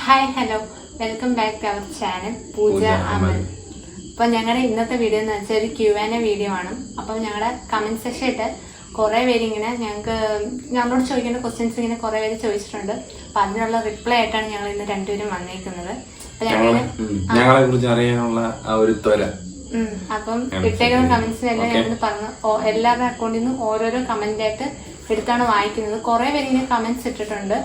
Hi hello welcome back to our channel Pooja Amal. അപ്പൊ ഞങ്ങളുടെ ഇന്നത്തെ വീഡിയോ എന്ന് വെച്ചാൽ ഒരു Q&A വീഡിയോ ആണ്. അപ്പൊ ഞങ്ങളുടെ കമന്റ് സെക്ഷൻ ഇട്ട് കുറെ പേര് ഇങ്ങനെ ഞങ്ങളോട് ചോദിക്കേണ്ട ക്വസ്റ്റ്യൻസ് ഇങ്ങനെ കുറെ പേര് ചോദിച്ചിട്ടുണ്ട്. അപ്പൊ അതിനുള്ള റിപ്ലൈ ആയിട്ടാണ് ഞങ്ങൾ ഇന്ന് രണ്ടുപേരും വന്നേക്കുന്നത്. ഞങ്ങളെ കുറിച്ച് അറിയാനുള്ള ആ ഒരു ത്വര. അപ്പം ഇട്ടേക്കുന്ന കമന്റ്സിനെല്ലാം ഞങ്ങൾ പറഞ്ഞു എല്ലാവരുടെ അക്കൗണ്ടിൽ നിന്ന് ഓരോരോ കമന്റ് ആയിട്ട് എടുത്താണ് വായിക്കുന്നത്. കുറെ പേര് ഇങ്ങനെ കമന്റ്സ് ഇട്ടിട്ടുണ്ട്.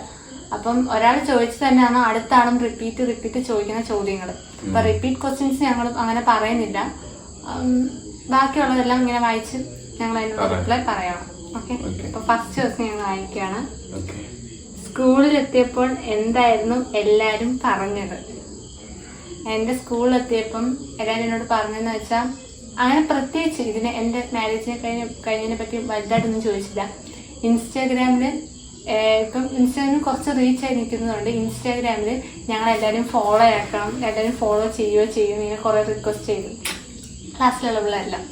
അപ്പം ഒരാൾ ചോദിച്ചു തന്നെയാണ് അടുത്ത ആളും റിപ്പീറ്റ് ചോദിക്കുന്ന ചോദ്യങ്ങൾ. അപ്പൊ റിപ്പീറ്റ് ക്വസ്റ്റ്യൻസ് ഞങ്ങൾ അങ്ങനെ പറയുന്നില്ല. ബാക്കിയുള്ളതെല്ലാം ഇങ്ങനെ വായിച്ച് ഞങ്ങൾ അതിനുള്ള റിപ്ലൈ പറയണം. ഓക്കെ, അപ്പൊ ഫസ്റ്റ് ക്വസ്റ്റ്യൻ ഞങ്ങൾ വായിക്കുകയാണ്. സ്കൂളിലെത്തിയപ്പോൾ എന്തായിരുന്നു എല്ലാരും പറഞ്ഞത്? എന്റെ സ്കൂളിലെത്തിയപ്പം എല്ലാരും എന്നോട് പറഞ്ഞെന്ന് വെച്ചാൽ അങ്ങനെ പ്രത്യേകിച്ച് എന്റെ മാരേജിനെ കഴിഞ്ഞതിനെ പറ്റി വലുതായിട്ടൊന്നും ചോദിച്ചില്ല. ഇൻസ്റ്റാഗ്രാമില് ഇപ്പം ഇൻസ്റ്റാഗ്രാമിൽ കുറച്ച് റീച്ച് ആയി നിൽക്കുന്നതുകൊണ്ട് ഇൻസ്റ്റാഗ്രാമിൽ ഞങ്ങളെല്ലാവരും ഫോളോ ആക്കണം, എല്ലാവരും ഫോളോ ചെയ്യുകയോ ഇങ്ങനെ കുറേ റിക്വസ്റ്റ് ചെയ്തു ക്ലാസ്സിലുള്ള പിള്ളേരെല്ലാം.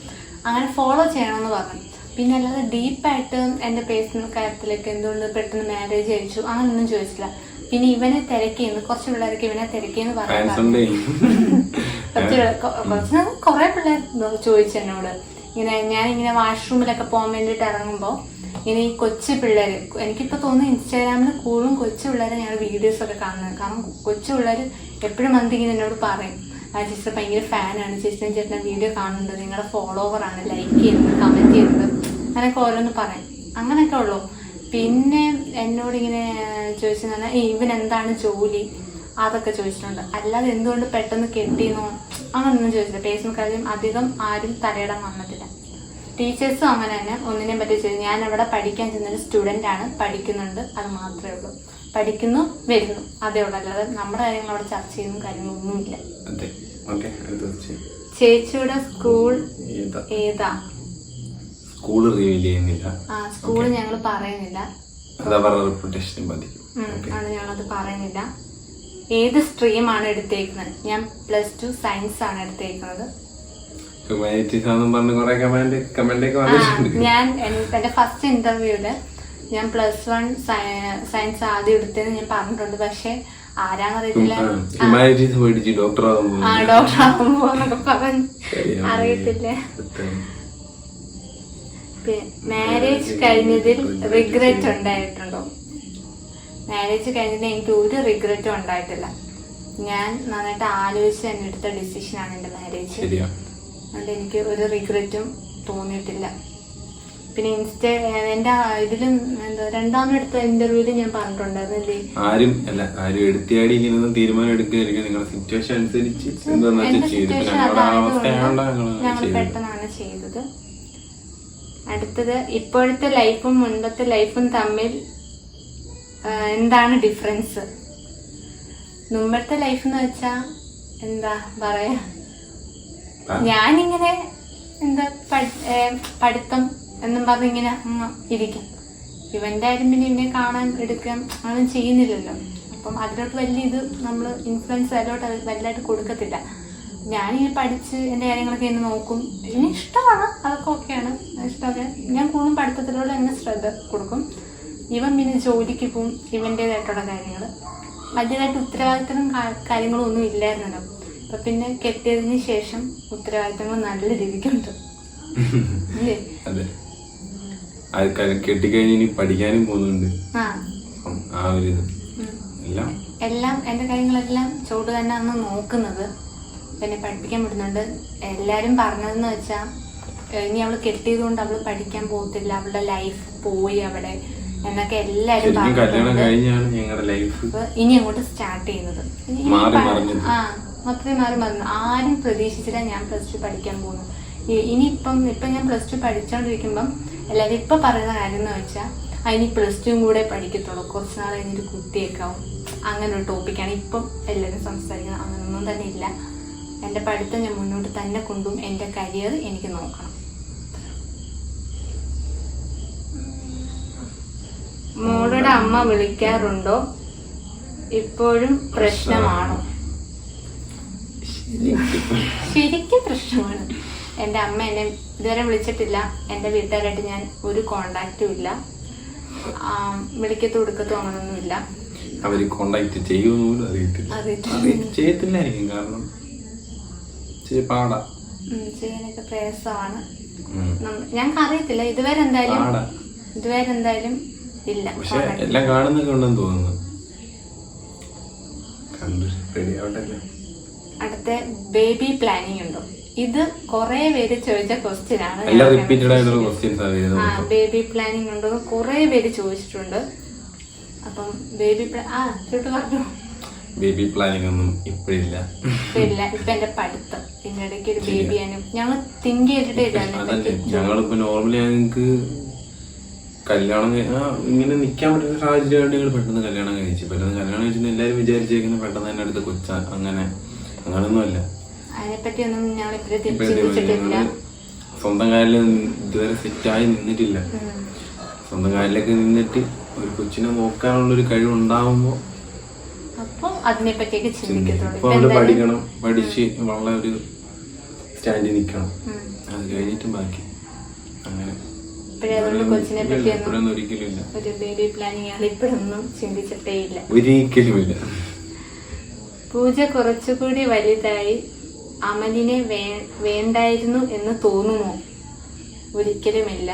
അങ്ങനെ ഫോളോ ചെയ്യണമെന്ന് പറഞ്ഞു. പിന്നെ അല്ലാതെ ഡീപ്പായിട്ട് എൻ്റെ പേഴ്സണൽ കാര്യത്തിലേക്ക് എന്തുകൊണ്ട് പെട്ടെന്ന് മാരേജ് കഴിച്ചു അങ്ങനൊന്നും ചോദിച്ചില്ല. പിന്നെ ഇവനെ തിരക്കിയെന്ന് കുറച്ച് പിള്ളേർക്ക് ഇവനെ തിരക്കിയെന്ന് പറഞ്ഞു. കുറെ പിള്ളേർ ചോദിച്ചു എന്നോട്. ഞാനിങ്ങനെ വാഷ്റൂമിലൊക്കെ പോകാൻ വേണ്ടിയിട്ട് ഇറങ്ങുമ്പോൾ ഇനി ഈ കൊച്ചു പിള്ളേര്, എനിക്കിപ്പോ തോന്നുന്നു ഇൻസ്റ്റാഗ്രാമിൽ കൂടുതലും കൊച്ചു പിള്ളേരെ ഞങ്ങൾ വീഡിയോസ് ഒക്കെ കാണുന്നത്. കാരണം കൊച്ചു പിള്ളേർ എപ്പോഴും ഇങ്ങനെ എന്നോട് പറയും, ചേച്ചി ഭയങ്കര ഫാനാണ്, ചേട്ടൻ വീഡിയോ കാണുന്നുണ്ട്, നിങ്ങളുടെ ഫോളോവറാണ്, ലൈക്ക് ചെയ്യുന്നത്, കമന്റ് ചെയ്യുന്നത്, അങ്ങനെയൊക്കെ ഓരോന്ന് പറയും. അങ്ങനെയൊക്കെ ഉള്ളൂ. പിന്നെ എന്നോട് ഇങ്ങനെ ചോദിച്ചെന്ന് പറഞ്ഞാൽ ഇവൻ എന്താണ് ജോലി അതൊക്കെ ചോദിച്ചിട്ടുണ്ട്. അല്ലാതെ എന്തുകൊണ്ട് പെട്ടെന്ന് കെട്ടിയെന്നോ അങ്ങനൊന്നും ചോദിച്ചില്ല. പേഴ്സണൽ കാര്യം അധികം ആരും തലയിടാൻ വന്നിട്ടില്ല. ടീച്ചേഴ്സും അങ്ങനെ തന്നെ ഒന്നിനെ പറ്റി ചെയ്തു. ഞാൻ അവിടെ പഠിക്കാൻ ചെന്നൊരു സ്റ്റുഡൻ്റ് ആണ്, പഠിക്കുന്നുണ്ട്, അത് മാത്രമേ ഉള്ളൂ. പഠിക്കുന്നു വരുന്നു അതേ ഉള്ളൂ. അല്ലാതെ നമ്മുടെ കാര്യങ്ങൾ അവിടെ ചർച്ച ചെയ്യുന്ന കാര്യങ്ങളൊന്നുമില്ല. ചേച്ചിയുടെ സ്കൂൾ ഏതാ? സ്കൂൾ റിവീൽ ചെയ്യുന്നില്ല. സ്കൂള് ഞങ്ങൾ പറയുന്നില്ല, അത് ഞങ്ങളത് പറയുന്നില്ല. ഏത് സ്ട്രീമാണ് എടുത്തേക്കുന്നത്? ഞാൻ +2 സയൻസ് ആണ് എടുത്തേക്കുന്നത്. ഞാൻ എന്റെ ഫസ്റ്റ് ഇന്റർവ്യൂല് ഞാൻ +1 സയൻസ് ആദ്യം എടുത്തതെന്ന് ഞാൻ പറഞ്ഞിട്ടുണ്ട്. പക്ഷെ ആരാന്നറിയത്തില്ല, ഡോക്ടറാകുമ്പോന്നൊക്കെ പറഞ്ഞു അറിയത്തില്ല. മാരേജ് കഴിഞ്ഞതിൽ റിഗ്രറ്റ് ഉണ്ടായിട്ടുണ്ടോ? മാരേജ് കഴിഞ്ഞതിൽ എനിക്ക് ഒരു റിഗ്രറ്റും ഉണ്ടായിട്ടില്ല. ഞാൻ നന്നായിട്ട് ആലോചിച്ച് തന്നെ എടുത്ത ഡിസിഷനാണ് എന്റെ മാരേജ്. അതുകൊണ്ട് എനിക്ക് ഒരു റിഗ്രറ്റും തോന്നിയിട്ടില്ല. പിന്നെ എന്റെ ഇതിലും രണ്ടാമതെടുത്ത ഇന്റർവ്യൂല് ഞാൻ പറഞ്ഞിട്ടുണ്ടായിരുന്നില്ലേ, ആരും എടുത്തിയാടി ഇങ്ങനെയൊന്നും തീരുമാനം എടുക്കുകയായിരിക്കും. നിങ്ങളുടെ സിറ്റുവേഷൻ അനുസരിച്ച് ഞങ്ങൾ പെട്ടെന്നാണ് ചെയ്തത്. അടുത്തത്, ഇപ്പോഴത്തെ ലൈഫും മുൻപത്തെ ലൈഫും തമ്മിൽ എന്താണ് ഡിഫറൻസ്? മുമ്പത്തെ ലൈഫ് എന്ന് വെച്ചാ എന്താ പറയാ, ഞാനിങ്ങനെ പഠിത്തം എന്നും പറഞ്ഞിങ്ങനെ ഇരിക്കും. ഇവന്റെ കാര്യം പിന്നെ ഇവനെ കാണാൻ എടുക്കാൻ അങ്ങനെ ചെയ്യുന്നില്ലല്ലോ. അപ്പം അതിലോട്ട് വലിയ ഇത് നമ്മൾ ഇൻഫ്ലുവൻസ് അതിലോട്ട് വലുതായിട്ട് കൊടുക്കത്തില്ല. ഞാനിങ്ങനെ പഠിച്ച് എൻ്റെ കാര്യങ്ങളൊക്കെ ഇങ്ങനെ നോക്കും. ഇനി ഇഷ്ടമാണ്, അതൊക്കെ ഓക്കെയാണ്, ഇഷ്ടമൊക്കെ. ഞാൻ കൂടുതലും പഠിത്തത്തിലൂടെ അങ്ങനെ ശ്രദ്ധ കൊടുക്കും. ഇവൻ പിന്നെ ജോലിക്ക് പോവും, ഇവൻ്റേതായിട്ടുള്ള കാര്യങ്ങൾ. വലിയതായിട്ട് ഉത്തരവാദിത്തം കാര്യങ്ങളും ഒന്നും ഇല്ലായിരുന്നല്ലോ. അപ്പൊ പിന്നെ കെട്ടിയതിന് ശേഷം ഉത്തരവാദിത്തങ്ങൾ നല്ല രീതിക്കുണ്ട്. കെട്ടിക്കഴിഞ്ഞ് പഠിക്കാനും പോകുന്നുണ്ട്. എല്ലാം എന്റെ കാര്യങ്ങളെല്ലാം ചോട് തന്നെ അന്ന് നോക്കുന്നത്. പിന്നെ പഠിപ്പിക്കാൻ വിടുന്നുണ്ട്. എല്ലാരും പറഞ്ഞതെന്ന് വെച്ചാ ഇനി അവള് കെട്ടിയത് കൊണ്ട് അവള് പഠിക്കാൻ പോകത്തില്ല, അവളുടെ ലൈഫ് പോയി അവിടെ എന്നൊക്കെ എല്ലാരും പറഞ്ഞിട്ടുണ്ട്. ഇനി അങ്ങോട്ട് സ്റ്റാർട്ട് ചെയ്യുന്നത് മൊത്തത്തിൽ മാറി മറന്നു. ആരും പ്രതീക്ഷിച്ചില്ല ഞാൻ +2 പഠിക്കാൻ പോകുന്നു. ഇപ്പം ഞാൻ +2 പഠിച്ചോണ്ടിരിക്കുമ്പം എല്ലാവരും ഇപ്പൊ പറയുന്ന കാര്യം എന്ന് വെച്ചാൽ അതിന് +2 കൂടെ പഠിക്കത്തുള്ളൂ, കുറച്ച് നാൾ കഴിഞ്ഞൊരു കുട്ടിയൊക്കെ ആവും. അങ്ങനെ ഒരു ടോപ്പിക്കാണ് ഇപ്പം എല്ലാവരും സംസാരിക്കുന്നത്. അങ്ങനൊന്നും തന്നെ ഇല്ല. എന്റെ പഠിത്തം ഞാൻ മുന്നോട്ട് തന്നെ കൊണ്ടുപോകും. എന്റെ കരിയർ എനിക്ക് നോക്കണം. മോളുടെ അമ്മ വിളിക്കാറുണ്ടോ? ഇപ്പോഴും പ്രശ്നമാണോ? ശരിക്കും പ്രശ്നമാണ്. എൻ്റെ അമ്മ എന്നെ ഇതുവരെ വിളിച്ചിട്ടില്ല. എൻ്റെ വീട്ടുകാരായിട്ട് ഞാൻ ഒരു കോണ്ടാക്റ്റും ഇല്ല. വിളിക്കത്തോ എടുക്കത്തോ അങ്ങനൊന്നുമില്ല. അവര് കോണ്ടാക്ട് ചെയ്യുമെന്ന് അറിയത്തില്ല. ചെയ്യത്തില്ലായിരിക്കും, കാരണം പാടാ ചെയ്യാനൊക്കെ പ്രയാസമാണ്. ഞങ്ങൾക്ക് അറിയത്തില്ല ഇതുവരെ എന്തായാലും ഇല്ല. പക്ഷെ എല്ലാം കാണുന്നൊക്കെ ഉണ്ടെന്ന് തോന്നുന്നു. അടുത്ത ബേബി പ്ലാനിങ് ഉണ്ടോ? ഇത് കൊറേ പേര് ചോദിച്ച ക്വസ്റ്റ്യൻ ആണ്. ബേബി പ്ലാനിങ് ഉണ്ടോ കൊറേ പേര് ചോദിച്ചിട്ടുണ്ട്. അപ്പം ബേബി പ്ലാനിങ് ഒന്നും ഇപ്പഴില്ല. ഇപ്പൊ എന്റെ പഠിത്തം, പിന്നെ ഇടയ്ക്ക് ഒരു ബേബിയാണ് ഞങ്ങൾ തിങ്ക് ചെയ്തിട്ടേ ഇല്ല. ഞങ്ങളിപ്പോ നോർമലി ഞങ്ങൾക്ക് കല്യാണം ഇങ്ങനെ നിക്കാൻ പറ്റുന്ന സാഹചര്യമായിട്ട് ഞങ്ങൾ പെട്ടെന്ന് കല്യാണം കഴിച്ചു. പെട്ടെന്ന് കല്യാണം കഴിച്ചിട്ട് എല്ലാരും വിചാരിച്ചേക്കുന്നത് പെട്ടെന്ന് തന്നെ അടുത്ത് കൊച്ചാ. അങ്ങനൊന്നുമല്ല. അതിനെപ്പറ്റി ഒന്നും ഞങ്ങൾ ചിന്തിച്ചിട്ടില്ല. സ്വന്തം കാലിൽ ഇതുവരെ സെറ്റായി നിന്നിട്ടില്ല. സ്വന്തം കാലിലേക്ക് നിന്നിട്ട് ഒരു കൊച്ചിനെ നോക്കാനുള്ളൊരു കഴിവുണ്ടാവുമ്പോ അപ്പൊ അതിനെപ്പറ്റിയൊക്കെ ചിന്തിക്കത്തുള്ളൂ. പഠിക്കണം, പഠിച്ച് വളരെ ഒരു സ്റ്റാൻഡിൽ നിൽക്കണം. അത് കഴിഞ്ഞിട്ട് ബാക്കി അങ്ങനെ കൊച്ചിനെ പറ്റി ഒരു ബേബി പ്ലാനിങ് ഇപ്പോഴൊന്നും ചിന്തിച്ചിട്ടേ ഇല്ല, ഒരിക്കലുമില്ല. പൂജ കുറച്ചുകൂടി വലുതായി അമലിനെ വേണ്ടായിരുന്നു എന്ന് തോന്നുമോ? ഒരിക്കലുമില്ല.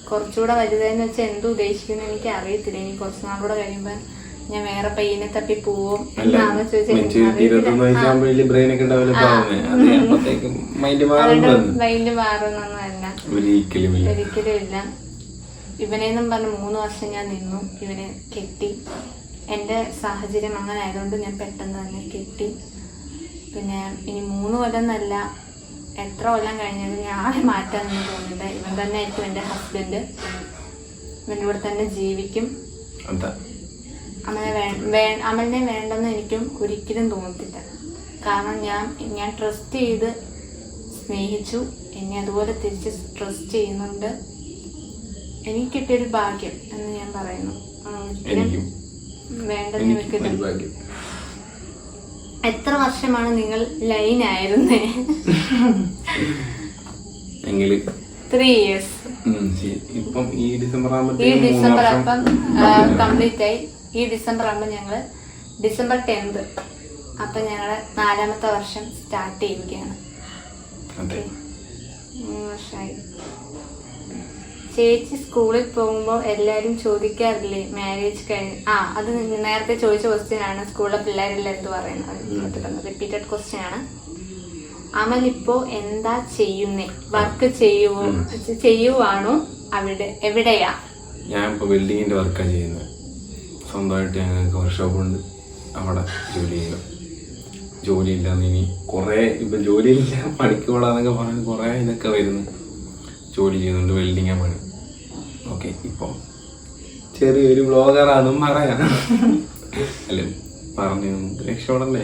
കുറച്ചുകൂടെ വലുതായെന്ന് വെച്ചാൽ എന്ത് ഉദ്ദേശിക്കുന്നു എനിക്ക് അറിയത്തില്ല. ഇനി കുറച്ചു നാളൂടെ കഴിയുമ്പോ ഞാൻ വേറെ പയ്യനെ തപ്പി പോവും എന്നാണ് ചോദിച്ചത്. മൈൻഡ് മാറുന്നൊന്നുമല്ല, ഒരിക്കലും ഇല്ല. ഇവനെന്നും പറഞ്ഞ് 3 വർഷം ഞാൻ നിന്നു. ഇവനെ കെട്ടി. എന്റെ സാഹചര്യം അങ്ങനെ ആയതുകൊണ്ട് ഞാൻ പെട്ടെന്ന് തന്നെ കെട്ടി. പിന്നെ ഇനി 3 കൊല്ലം എന്നല്ല, എത്ര കൊല്ലം കഴിഞ്ഞാലും ഞാൻ ആളെ മാറ്റാനൊന്നും തോന്നില്ല. ഇവൻ തന്നെ ആയിരിക്കും എന്റെ ഹസ്ബൻഡ്. ഇവന്റെ കൂടെ തന്നെ ജീവിക്കും. അമലിനെ വേണ്ടെന്ന് എനിക്കും ഒരിക്കലും തോന്നത്തില്ല. കാരണം ഞാൻ ട്രസ്റ്റ് ചെയ്ത് സ്നേഹിച്ചു. എന്നെ അതുപോലെ തിരിച്ച് ട്രസ്റ്റ് ചെയ്യുന്നുണ്ട്. എനിക്ക് കിട്ടിയൊരു ഭാഗ്യം എന്ന് ഞാൻ പറയുന്നു. വേണ്ടെന്ന് വെക്കുന്നത്. എത്ര വർഷമാണ് നിങ്ങൾ ലൈൻ ആയിരുന്നേ? 3 years. ഈ ഡിസംബർ അപ്പം കംപ്ലീറ്റ് ആയി. ഈ ഡിസംബർ ആകുമ്പോൾ ഞങ്ങള് December 10th അപ്പൊ ഞങ്ങള് 4ാമത്തെ വർഷം സ്റ്റാർട്ട് ചെയ്യുകയാണ്. 3 വർഷമായി. ചേച്ചി സ്കൂളിൽ പോകുമ്പോൾ എല്ലാരും ചോദിക്കാറില്ലേ മാരേജ് കഴിഞ്ഞ്? അത് നേരത്തെ ചോദിച്ച ക്വസ്റ്റ്യൻ ആണ്. സ്കൂളിലെ പിള്ളേരെല്ലാം എന്ത് പറയുന്നത് റിപ്പീറ്റഡ് ക്വസ്റ്റ്യൻ ആണ്. അമൽ ഇപ്പോ എന്താ ചെയ്യുന്നേ? വർക്ക് ചെയ്യുവാണോ? എവിടെയാ? ഞാൻ ഇപ്പൊ വെൽഡിങ്ങിന്റെ വർക്കാണ് ചെയ്യുന്നത്. സ്വന്തമായിട്ട് ഞങ്ങൾക്ക് വർക്ക്ഷോപ്പ് ഉണ്ട്, അവിടെ ജോലി ചെയ്യണം. ജോലിയില്ലാന്ന് ഇനി കുറെ ഇപ്പൊ ജോലിയില്ല പണിക്കോടാന്നൊക്കെ പറഞ്ഞ് കുറെ ഇതൊക്കെ വരുന്നു. ജോലി ചെയ്യുന്നുണ്ട്, വെൽഡിങ്ങാ പണി. ഓക്കെ, ഇപ്പം ചെറിയൊരു ബ്ലോഗറാണെന്നും പറയാം. അല്ലെ പറഞ്ഞു രക്ഷപ്പെടല്ലേ.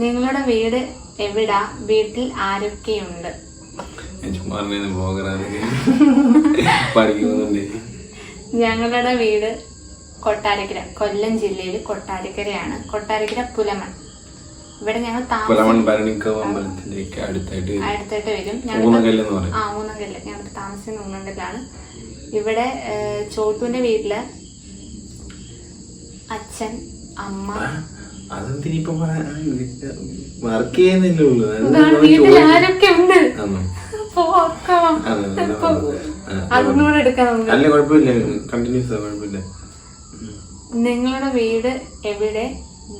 നിങ്ങളുടെ വീട് എവിടാ? വീട്ടിൽ ആരൊക്കെയുണ്ട്? പറഞ്ഞ ബ്ലോഗറാണ്, പഠിക്കുന്നുണ്ട്. ഞങ്ങളുടെ വീട് കൊട്ടാരക്കര, കൊല്ലം ജില്ലയിൽ കൊട്ടാരക്കരയാണ്. കൊട്ടാരക്കര പുലമൺ. ഇവിടെ ഞങ്ങൾ അടുത്തായിട്ട് വരും. ഊന്നങ്കല്ല്. ഞങ്ങൾ താമസിക്കുന്ന ഊന്നങ്കല്ലാണ്. ഇവിടെ ചോട്ടുവിന്റെ വീട്ടില് അച്ഛൻ, അമ്മ, വീട്ടിൽ ആരൊക്കെ ഉണ്ട് അതൊന്നും കൂടെ എടുക്കാം നമുക്ക്. നിങ്ങളുടെ വീട് എവിടെ?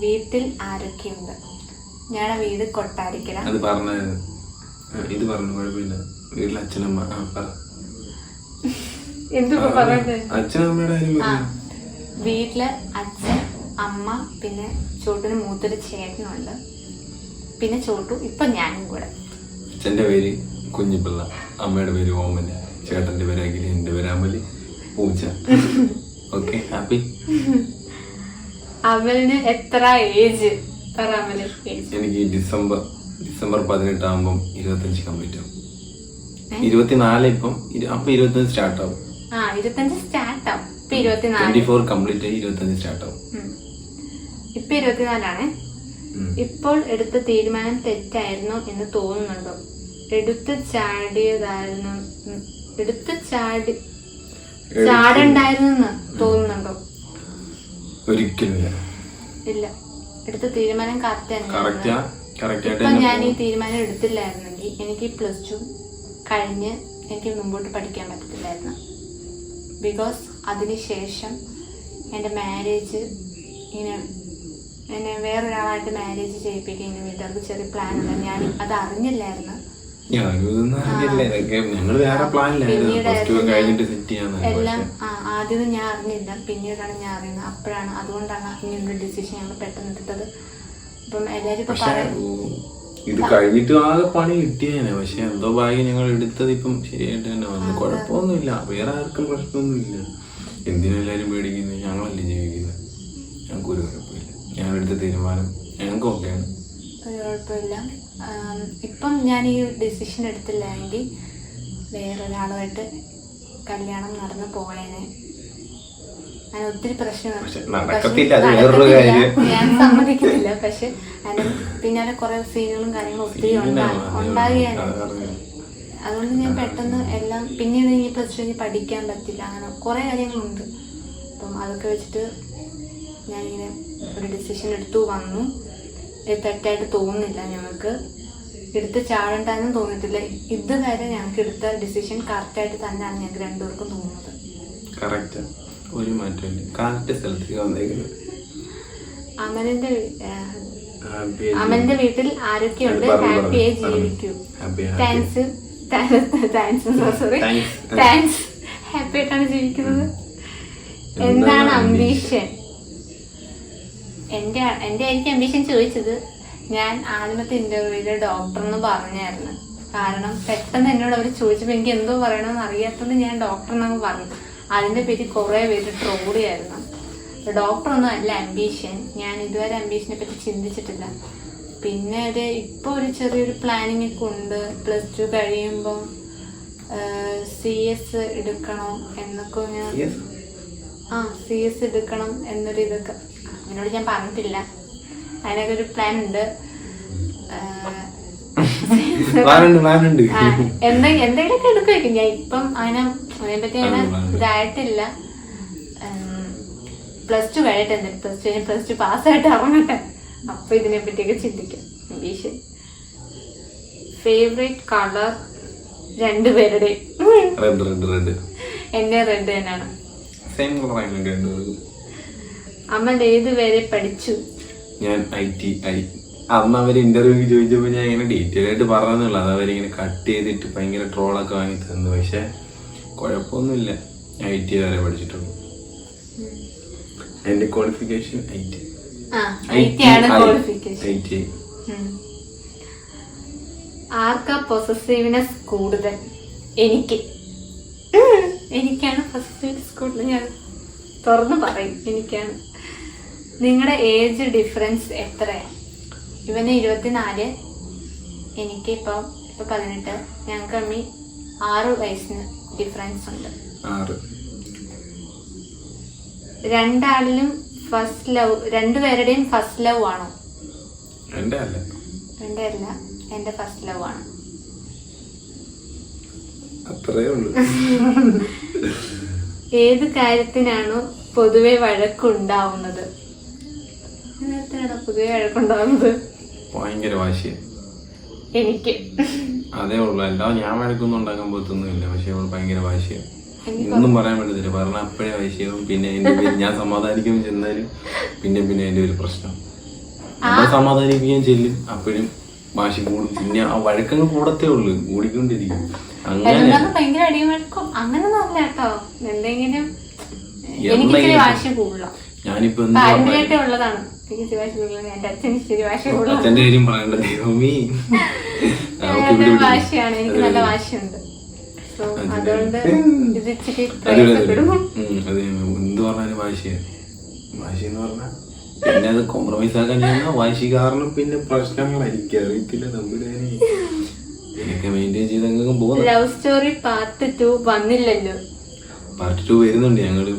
വീട്ടിൽ ആരൊക്കെയുണ്ട്? ഞങ്ങളുടെ വീട് കൊട്ടാരക്കര. ഇത് പറഞ്ഞു കുഴപ്പമില്ല. വീട്ടിൽ അച്ഛനമ്മ. എന്തുവാ പറഞ്ഞത്? അച്ഛനമ്മയുടെ വീട്ടില് അച്ഛൻ, അമ്മ, പിന്നെ ചോട്ടുന് മൂത്തൊരു ചേട്ടനുണ്ട്, പിന്നെ ചോട്ടു, ഇപ്പൊ ഞാനും കൂടെ. അച്ഛന്റെ പേര് കുഞ്ഞിപ്പിള്ള, അമ്മയുടെ പേര് ഓമന, ചേട്ടന്റെ പേര് അഖില, എന്റെ പേര് അമലി, പൂച്ച. Okay, happy. അമലിന് എത്ര ഏജ്? എനിക്ക് ഡിസംബർ 18 ആകുമ്പം 25 കംപ്ലീറ്റ് ആവും. 24 ഇപ്പം, അപ്പൊ 25 സ്റ്റാർട്ട് ആവും. 25 സ്റ്റാർട്ട് ആവും. 24 കംപ്ലീറ്റ് ആയി 25 സ്റ്റാർട്ട് ആവും. ഇപ്പൊ 24 ഇപ്പോൾ എടുത്ത തീരുമാനം തെറ്റായിരുന്നു എന്ന് തോന്നുന്നുണ്ടോ? എടുത്തു ചാടുണ്ടായിരുന്നു തോന്നുന്നുണ്ടോ? ഒരിക്കലും ഇല്ല. എടുത്ത തീരുമാനം കറക്റ്റ് കറക്റ്റ്. ഇപ്പൊ ഞാൻ ഈ തീരുമാനം എടുത്തില്ലായിരുന്നെങ്കിൽ എനിക്ക് +2 കഴിഞ്ഞ് എനിക്ക് മുമ്പോട്ട് പഠിക്കാൻ പറ്റത്തില്ലായിരുന്നു. ബിക്കോസ് അതിനുശേഷം എൻ്റെ മാരേജ് ഇങ്ങനെ എന്നെ വേറൊരാളായിട്ട് മാരേജ് ചെയ്യിപ്പിക്കുക, ഇങ്ങനെ വീട്ടുകാർക്ക് ചെറിയ പ്ലാൻ ഉണ്ട്. ഞാൻ അത് അറിഞ്ഞില്ലായിരുന്നു. എല്ലാം ആദ്യം ഞാൻ അറിഞ്ഞില്ല, പിന്നീടാണ് ഞാൻ അറിയുന്നത്. അപ്പോഴാണ് അതുകൊണ്ടാണ് ഇങ്ങനൊരു ഡിസിഷൻ ഞങ്ങൾ പെട്ടെന്ന് എടുത്തത്. അപ്പം എല്ലാരും ഇപ്പൊ ഇത് കഴിഞ്ഞിട്ട് ആകെ പണി കിട്ടിയേനെ. പക്ഷെ എന്തോ ഭാഗ്യം ഞങ്ങൾ എടുത്തത് ഇപ്പം ശരിയായിട്ട് തന്നെ വന്നു. കുഴപ്പമൊന്നുമില്ല, വേറെ ആർക്കും പ്രശ്നമൊന്നുമില്ല. എന്തിനെല്ലാരും പേടിക്കുന്നത്? ഞങ്ങളല്ലേ ജീവിക്കുന്നത്, ഞങ്ങൾക്ക് ഒരു കുഴപ്പമില്ല. ഞങ്ങൾ എടുത്ത തീരുമാനം ഞങ്ങൾക്ക് ഓക്കെയാണ്, ഒരു കുഴപ്പമില്ല. ഇപ്പം ഞാൻ ഈ ഡിസിഷൻ എടുത്തില്ലെങ്കിൽ വേറൊരാളുമായിട്ട് കല്യാണം നടന്നു പോയേനെ. അങ്ങനെ ഒത്തിരി ഞാൻ സമ്മതിക്കുന്നില്ല. പക്ഷെ അതിന് പിന്നാലെ കുറെ സീനുകളും കാര്യങ്ങളും ഒത്തിരി ഉണ്ടാകുകയാണ്. അതുകൊണ്ട് ഞാൻ പെട്ടെന്ന് എല്ലാം പിന്നീട് ഈ +2 പഠിക്കാൻ പറ്റില്ല, അങ്ങനെ കുറെ കാര്യങ്ങളുണ്ട്. അപ്പം അതൊക്കെ വെച്ചിട്ട് ഞാനിങ്ങനെ ഒരു ഡിസിഷൻ എടുത്തു വന്നു. തെറ്റായിട്ട് തോന്നുന്നില്ല, ഞങ്ങൾക്ക് എടുത്ത് ചാടണ്ടെന്നും തോന്നിയിട്ടില്ല. ഇതുവരെ ഞങ്ങൾക്ക് എടുത്ത ഡിസിഷൻ കറക്റ്റായിട്ട് തന്നെയാണ് ഞങ്ങൾക്ക് രണ്ടുപേർക്കും തോന്നുന്നത്. ഒരു മാറ്റമില്ല, കറക്റ്റ് സ്ഥലത്തേക്ക് വന്നേക്കുന്നത്. അമലിന്റെ വീട്ടിൽ ആരൊക്കെയുണ്ട്? ഹാപ്പിയായി ജീവിക്കൂ. താങ്ക്സ്. ഹാപ്പി ആയിട്ടാണ് ജീവിക്കുന്നത്. എന്താണ് അംബീഷൻ? എന്റെ ആയിരിക്കും അംബീഷൻ ചോദിച്ചത്. ഞാൻ ആദ്യമത്തെ ഇന്റർവ്യൂല് ഡോക്ടർ എന്ന് പറഞ്ഞായിരുന്നു. കാരണം പെട്ടെന്ന് എന്നോട് അവർ ചോദിച്ചപ്പോൾ എനിക്ക് എന്തോ പറയണമെന്ന് അറിയാത്തതുകൊണ്ട് ഞാൻ ഡോക്ടർ എന്നങ്ങ് പറഞ്ഞു. അതിന്റെ പേര് കുറെ പേര് ട്രോളിയായിരുന്നു. ഡോക്ടർ ഒന്നും അല്ല അംബീഷൻ. ഞാൻ ഇതുവരെ അംബീഷനെ പറ്റി ചിന്തിച്ചിട്ടില്ല. പിന്നെ ഇപ്പൊ ഒരു ചെറിയൊരു പ്ലാനിങ് ഒക്കെ ഉണ്ട്. +2 കഴിയുമ്പോൾ CS എടുക്കണോ എന്നൊക്കെ CS എടുക്കണം എന്നൊരു ഇതൊക്കെ അതിനോട് ഞാൻ പറഞ്ഞിട്ടില്ല. അതിനൊക്കെ ഒരു പ്ലാൻ ഉണ്ട്. എന്തെങ്കിലുമൊക്കെ എടുക്കുമായിരിക്കും. ഞാൻ ഇപ്പം അതിനെപ്പറ്റി അങ്ങനെ ഇതായിട്ടില്ല. +2 കഴിയട്ടെ, +2 പാസ്സായിട്ട് ഇറങ്ങട്ടെ, അപ്പൊ ഇതിനെ പറ്റിയൊക്കെ ചിന്തിക്കാം. അംബീഷൻ. ഫേവറേറ്റ് കളർ രണ്ടുപേരുടെയും എന്റെ റെഡ് തന്നെയാണ്. അമ്മ ഏതുവരെ പഠിച്ചു? ഞാൻ ITI. അന്ന് അവര് ഇന്റർവ്യൂ ചോദിച്ചപ്പോ ഞാൻ ഇങ്ങനെ ഡീറ്റെയിൽ ആയിട്ട് പറഞ്ഞുള്ളൂ. അത് അവരിങ്ങനെ കട്ട് ചെയ്തിട്ട് ഭയങ്കര ട്രോളൊക്കെ വാങ്ങി തന്നു. പക്ഷെ കുഴപ്പമൊന്നുമില്ല, ITI വരെ പഠിച്ചിട്ടുള്ളൂ. എന്റെ ക്വാളിഫിക്കേഷൻ ITI. ആർക്കാ പൊസസീവ്നെസ് കൂടുതൽ? എനിക്കാണ് പൊസസീവ്നെസ് കൂടുതൽ. ഞാൻ തുറന്നു പറയും, എനിക്കാണ്. നിങ്ങളുടെ ഏജ് ഡിഫറൻസ് എത്രയാണ്? ഇവന് 24, എനിക്ക് ഇപ്പൊ 18. ഞങ്ങൾക്ക് തമ്മി 6 വയസ്സിന് ഡിഫറൻസ് ഉണ്ട്. രണ്ടാളിലും ഫസ്റ്റ് ലവ്, രണ്ടുപേരുടെയും ഫസ്റ്റ് ലവ് ആണോ? എന്റെ അല്ല, എന്റെ ഫസ്റ്റ് ലവ് ആണ്. ഏത് കാര്യത്തിനാണോ പൊതുവെ വഴക്കുണ്ടാവുന്നത്? പൊതുവെ വഴക്കുണ്ടാവുന്നത് ഭയങ്കര വാശിയ. എനിക്ക് അതേ ഉള്ളു, എല്ലാം ഞാൻ വഴക്കൊന്നും ഉണ്ടാക്കാൻ പോത്തൊന്നുമില്ല. പക്ഷെ ഭയങ്കര വാശിയ, ഒന്നും പറയാൻ പറ്റത്തില്ല. പറഞ്ഞ അപ്പഴേ വാശിയാവും. പിന്നെ എന്റെ പേര് ഞാൻ സമാധാനിക്കും ചെന്നാലും പിന്നെ അതിന്റെ ഒരു പ്രശ്നം. നമ്മൾ സമാധാനിപ്പിക്കാൻ ചെല്ലും, അപ്പോഴും വാശി കൂടും. പിന്നെ ആ വഴക്കങ്ങൾ കൂടത്തേ ഉള്ളു, കൂടിക്കൊണ്ടിരിക്കും. അങ്ങനെ ഭയങ്കര അടിവഴക്കും അങ്ങനെ നല്ല കേട്ടോ. എന്തെങ്കിലും എനിക്ക് വാശി കൂടുതല. ഞാനിപ്പോ ഉള്ളതാണ് അച്ഛന്റെ കാര്യം പറയണ്ട, ദൈവമേ. വാശിയാണ്, എനിക്ക് നല്ല വാശിയുണ്ട്. അതുകൊണ്ട് എന്ത് പറഞ്ഞാലും വാശിയാ. വാശി എന്ന് പറഞ്ഞാൽ പിന്നെ അത് കോംപ്രമൈസ് ആക്കാൻ ചെയ്യുന്ന വാശി കാരണം പിന്നെ പ്രശ്നങ്ങളായിരിക്കും. അറിയത്തില്ല, നമ്പുരാനെ എനിക്ക് മെയിൻറ്റെയിൻ ചെയ്ത് പോകുന്നു. ലവ് സ്റ്റോറി പാർട്ട് 2 വന്നില്ലല്ലോ. പാർട്ട് 2 വരുന്നുണ്ട്. ഞങ്ങള്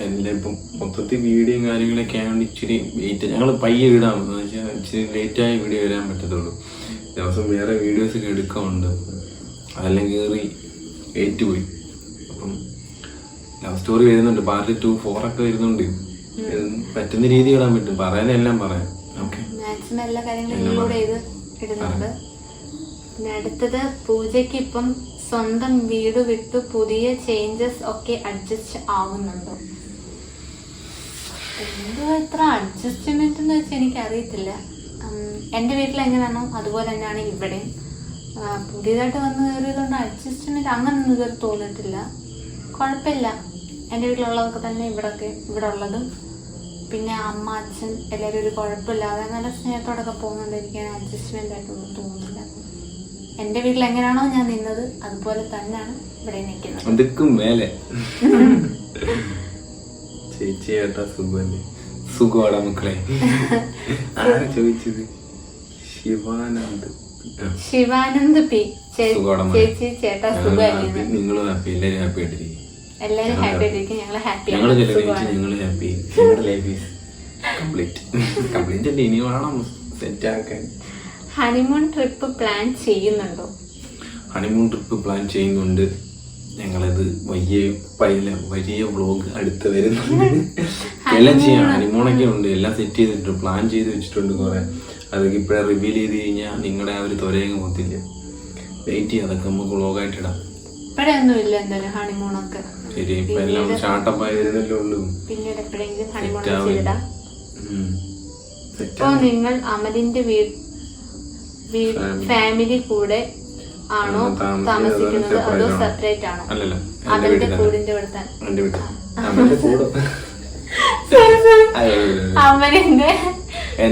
എല്ലാം ഇപ്പം മൊത്തത്തിൽ വീഡിയോയും കാര്യങ്ങളൊക്കെ ആയതുകൊണ്ട് ഇച്ചിരി വെയിറ്റ്. ഞങ്ങൾ പയ്യെ ഇടാം എന്ന് വെച്ചാൽ ഇച്ചിരി ലേറ്റായ വീഡിയോ വരാൻ പറ്റത്തുള്ളൂ. ദിവസം വേറെ വീഡിയോസൊക്കെ എടുക്കാറുണ്ട്. അതെല്ലാം കയറി ഏറ്റുപോയി. അപ്പം ലവ് സ്റ്റോറി വരുന്നുണ്ട്, പാർട്ട് 2, 4 ഒക്കെ വരുന്നുണ്ട്. പറ്റുന്ന രീതി ഇടാൻ പറ്റും, പറയാനെല്ലാം പറയാം. ഓക്കെ, മാക്സിമം എല്ലാ കാര്യങ്ങളും ഇൻക്ലൂഡ് ചെയ്ത് ഇടുന്നുണ്ട്. പിന്നെ അടുത്തത്, പൂജയ്ക്ക് ഇപ്പം സ്വന്തം വീട് വിട്ടു പുതിയ ചേഞ്ചസ് ഒക്കെ അഡ്ജസ്റ്റ് ആവുന്നുണ്ടോ? എന്തോ ഇത്ര അഡ്ജസ്റ്റ്മെന്റ് എന്ന് വെച്ചാൽ എനിക്കറിയത്തില്ല. എൻ്റെ വീട്ടിൽ എങ്ങനെയാണോ അതുപോലെ തന്നെയാണ് ഇവിടെ. പുതിയതായിട്ട് വന്ന് കയറിയതുകൊണ്ട് അഡ്ജസ്റ്റ്മെന്റ് അങ്ങനൊന്നും ഇതുവരെ തോന്നിയിട്ടില്ല. കുഴപ്പമില്ല, എൻ്റെ വീട്ടിലുള്ളതൊക്കെ തന്നെ ഇവിടെ ഉള്ളതും. പിന്നെ അമ്മ അച്ഛൻ എല്ലാവരും ഒരു കുഴപ്പമില്ലാതെ നല്ല സ്നേഹത്തോടൊക്കെ പോകുന്നുണ്ട്. എനിക്ക് അഡ്ജസ്റ്റ്മെന്റ് ആയിട്ടൊന്നും തോന്നുന്നില്ല. എൻ്റെ വീട്ടിൽ എങ്ങനെയാണോ ഞാൻ നിന്നത് അതുപോലെ തന്നെയാണ് ഇവിടെ നിൽക്കുന്നത്. അതുക്കും മേലെ. ചേച്ചി ഏട്ടാ സുഖമല്ലേ? സുഖമാടാ മക്കളെ. ആരാ ചോദിച്ചത്? ശിവാനന്ദ് പി. ചേച്ചി ചേട്ടാ സുഖമല്ലേ? നിങ്ങളും ഹാപ്പി, എല്ലാരും ഹാപ്പി ആയിട്ടിരിക്കും. എല്ലാരും ഹാപ്പി ആയിട്ടിരിക്കും. ഞങ്ങള് ഹാപ്പി. ഞങ്ങള് ഹാപ്പി. ഞങ്ങളുടെ ലൈഫ് ഈസ് കംപ്ലീറ്റ് അല്ലേ, ഇനി വേണം സെറ്റ് ആക്കാൻ. ഹണിമൂൺ ട്രിപ്പ് പ്ലാൻ ചെയ്യുന്നുണ്ടോ? ഹണിമൂൺ ട്രിപ്പ് പ്ലാൻ ചെയ്യുന്നുണ്ട്. ഞങ്ങളത് വലിയ വ്ളോഗ് അടുത്ത് വരുന്നുണ്ട്. എല്ലാം ചെയ്യാം. ഹണിമൂണൊക്കെ ഉണ്ട്, എല്ലാം സെറ്റ് ചെയ്തിട്ടുണ്ട്, പ്ലാൻ ചെയ്ത് വെച്ചിട്ടുണ്ട് കുറെ. അതൊക്കെ ഇപ്പഴേ റിവീൽ ചെയ്ത് കഴിഞ്ഞാൽ നിങ്ങളുടെ ആ ഒരു തൊരയങ്ങ് പോത്തില്ല. വെയിറ്റ് ചെയ്യാം, അതൊക്കെ നമുക്ക് വ്ളോഗായിട്ട് ഇടാം. ഇപ്പഴൊന്നുമില്ല എന്തായാലും ഹണിമൂണൊക്കെ. ശരി, ഇപ്പൊ എല്ലാം സ്റ്റാർട്ടപ്പായി വരുന്നല്ലേ ഉള്ളൂ. പിന്നീട് എപ്പോഴെങ്കിലും ഹണിമൂൺ ചെയ്തിടാം. ഇപ്പൊ നിങ്ങൾ അമലിന്റെ ഫാമിലി കൂടെ ആണോ താമസിക്കുന്നത് അതോ സെപ്പറേറ്റ് ആണോ? അവരുടെ കൂടിന്റെ അടുത്ത് അമലിന്റെ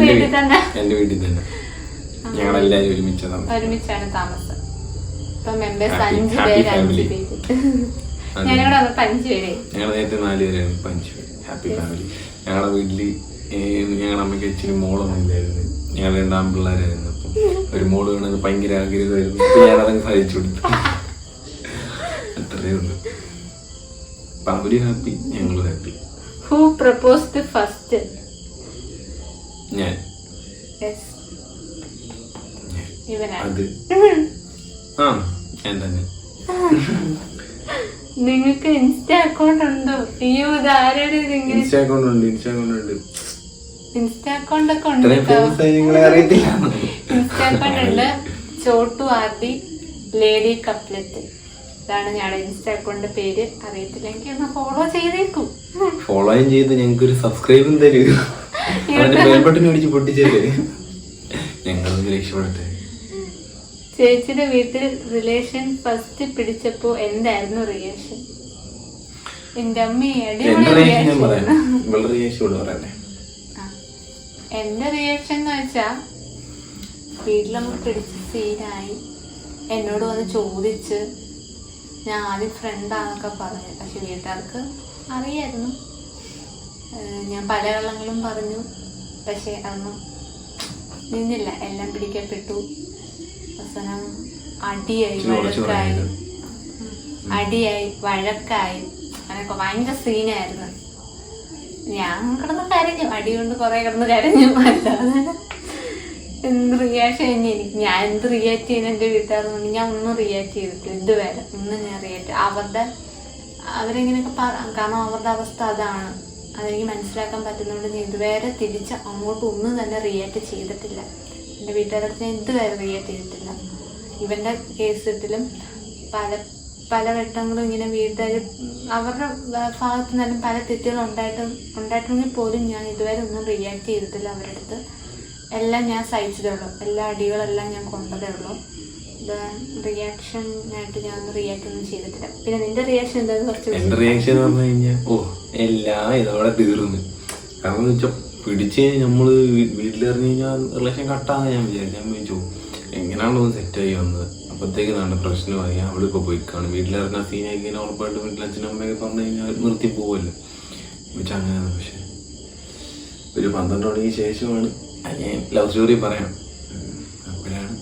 വീട്ടിൽ തന്നെ. എന്റെ വീട്ടിൽ തന്നെ ഞങ്ങളെല്ലാരും ഒരുമിച്ചാണ് താമസം. ഇപ്പൊ മെമ്പേഴ്സ് 5 പേര്. ഞാനിവിടെ വന്നപ്പോ 5 പേര്. ഞങ്ങൾ നേരത്തെ 4 പേരാണ്, ഇപ്പൊ 5 പേര്. Happy family. ഞങ്ങളുടെ വീട്ടില് ഞങ്ങളുടെ അമ്മയ്ക്ക് ഇച്ചിരി മോളൊന്നും ഇല്ലായിരുന്നു. ഞങ്ങൾ 2 ആൺപിള്ളേരായിരുന്നു. അപ്പം ഒരു മോള് വേണമെന്ന് ഭയങ്കര ആഗ്രഹമായിരുന്നു. ഞാനതങ്ങ് സഹിച്ചു കൊടുത്തു. അത്രേ ഉള്ളൂ. ഫാമിലി ഹാപ്പി, ഞങ്ങളും ഹാപ്പി. Who proposed first? ഞാൻ. അത് ഞാൻ തന്നെ. നിങ്ങൾക്ക് ഇൻസ്റ്റാ അക്കൗണ്ട് ഉണ്ടോ? ഇൻസ്റ്റാ അക്കൗണ്ട് ഉണ്ട്. ഇൻസ്റ്റാ അക്കൗണ്ട് ഒക്കെ ഉണ്ട്. ഇൻസ്റ്റാ അക്കൗണ്ട് ഉണ്ട്. ചോട്ടു ആർടി ലേഡി കപ്ലെറ്റ്, ഇതാണ് ഞങ്ങളുടെ ഇൻസ്റ്റാ അക്കൗണ്ട് പേര്. അറിയത്തില്ലെങ്കിൽ ഒന്ന് ഫോളോ ചെയ്തേക്കും. ഫോളോയും ചെയ്ത് ഞങ്ങൾക്ക് ഒരു സബ്സ്ക്രൈബും തരൂ. ബട്ടൺ പിടിച്ച് പൊട്ടിച്ചേര്, ഞങ്ങളൊന്ന് രക്ഷപ്പെടട്ടെ. ചേച്ചിയുടെ വീട്ടിൽ റിലേഷൻ ഫസ്റ്റ് പിടിച്ചപ്പോ എന്തായിരുന്നു റിയാക്ഷൻ? എന്റെ അമ്മ എന്റെ റിയാക്ഷൻ എന്ന് വെച്ചാ, വീട്ടിലമ്മ പിടിച്ച് സീനായി. എന്നോട് വന്ന് ചോദിച്ച്, ഞാൻ ആദ്യം ഫ്രണ്ടാന്നൊക്കെ പറഞ്ഞു. പക്ഷെ വീട്ടുകാർക്ക് അറിയായിരുന്നു. ഞാൻ പല കള്ളങ്ങളും പറഞ്ഞു, പക്ഷെ അതൊന്നും നിന്നില്ല. എല്ലാം പിടിക്കപ്പെട്ടു. അവസാനം അടിയായി വഴക്കായി അങ്ങനെയൊക്കെ ഭയങ്കര സീനായിരുന്നു. ഞാൻ കിടന്ന് കരഞ്ഞു, അടി കൊണ്ട് കുറെ കിടന്ന് കരഞ്ഞു. അല്ലാതെ എന്ത് റിയാക്ഷൻ ഞാൻ എന്ത് റിയാക്ട് ചെയ്യുന്ന എൻ്റെ വീട്ടുകാർന്നുകൊണ്ട് ഞാൻ ഒന്നും റിയാക്ട് ചെയ്തിട്ടില്ല ഇതുവരെ. ഒന്നും ഞാൻ റിയാക്ട് അവരെങ്ങനെയൊക്കെ കാരണം അവരുടെ അവസ്ഥ അതാണ്, അതെനിക്ക് മനസ്സിലാക്കാൻ പറ്റുന്നതുകൊണ്ട് ഞാൻ ഇതുവരെ തിരിച്ച് അങ്ങോട്ട് ഒന്നും തന്നെ റിയാക്ട് ചെയ്തിട്ടില്ല. എൻ്റെ വീട്ടുകാരുടെ ഞാൻ ഇതുവരെ റിയാക്ട് ചെയ്തിട്ടില്ല. ഇവൻ്റെ കേസിലും പല ഘട്ടങ്ങളും ഇങ്ങനെ വീട്ടുകാർ അവരുടെ ഭാഗത്തു നിന്നാലും പല തെറ്റുകൾ ഉണ്ടായിട്ടുണ്ടെങ്കിൽ പോലും ഞാൻ ഇതുവരെ ഒന്നും റിയാക്ട് ചെയ്തിട്ടില്ല അവരുടെ അടുത്ത്. എല്ലാം ഞാൻ സഹിച്ചതേ ഉള്ളൂ. എല്ലാ അടികളെല്ലാം ഞാൻ കൊണ്ടതേ ഉള്ളൂ. റിയാക്ഷനായിട്ട് ഞാൻ ഒന്നും റിയാക്ട് ഒന്നും ചെയ്തിട്ടില്ല. പിന്നെ നിന്റെ റിയാക്ഷൻ എന്തായാലും കുറച്ച് എന്റെ റിയാക്ഷൻ എന്ന് പറഞ്ഞു കഴിഞ്ഞാൽ എല്ലാം ഇതോടെ തീർന്നു. കാരണം എന്ന് വെച്ചാൽ പിടിച്ച് നമ്മള് വീട്ടിലെറിഞ്ഞു കഴിഞ്ഞാൽ റിലേഷൻ കട്ടാന്ന് ഞാൻ വിചാരിച്ചു. എങ്ങനെയാണോ സെറ്റായി വന്നത്, അപ്പോഴത്തേക്ക് നല്ല പ്രശ്നമായി. അവളിപ്പോൾ പോയി കാണും. വീട്ടിലിറങ്ങാൻ സീനായി കഴിഞ്ഞാൽ ഉറപ്പായിട്ട് വീട്ടിൽ അച്ഛനും അമ്മയൊക്കെ പറഞ്ഞു കഴിഞ്ഞാൽ നിർത്തി പോവല്ലോ. പക്ഷെ അങ്ങനെയാണ്. പക്ഷെ ഒരു 12 മണിക്ക് ശേഷമാണ് ഞാൻ ലവ് സ്റ്റോറി പറയാം. അപ്പോഴാണ്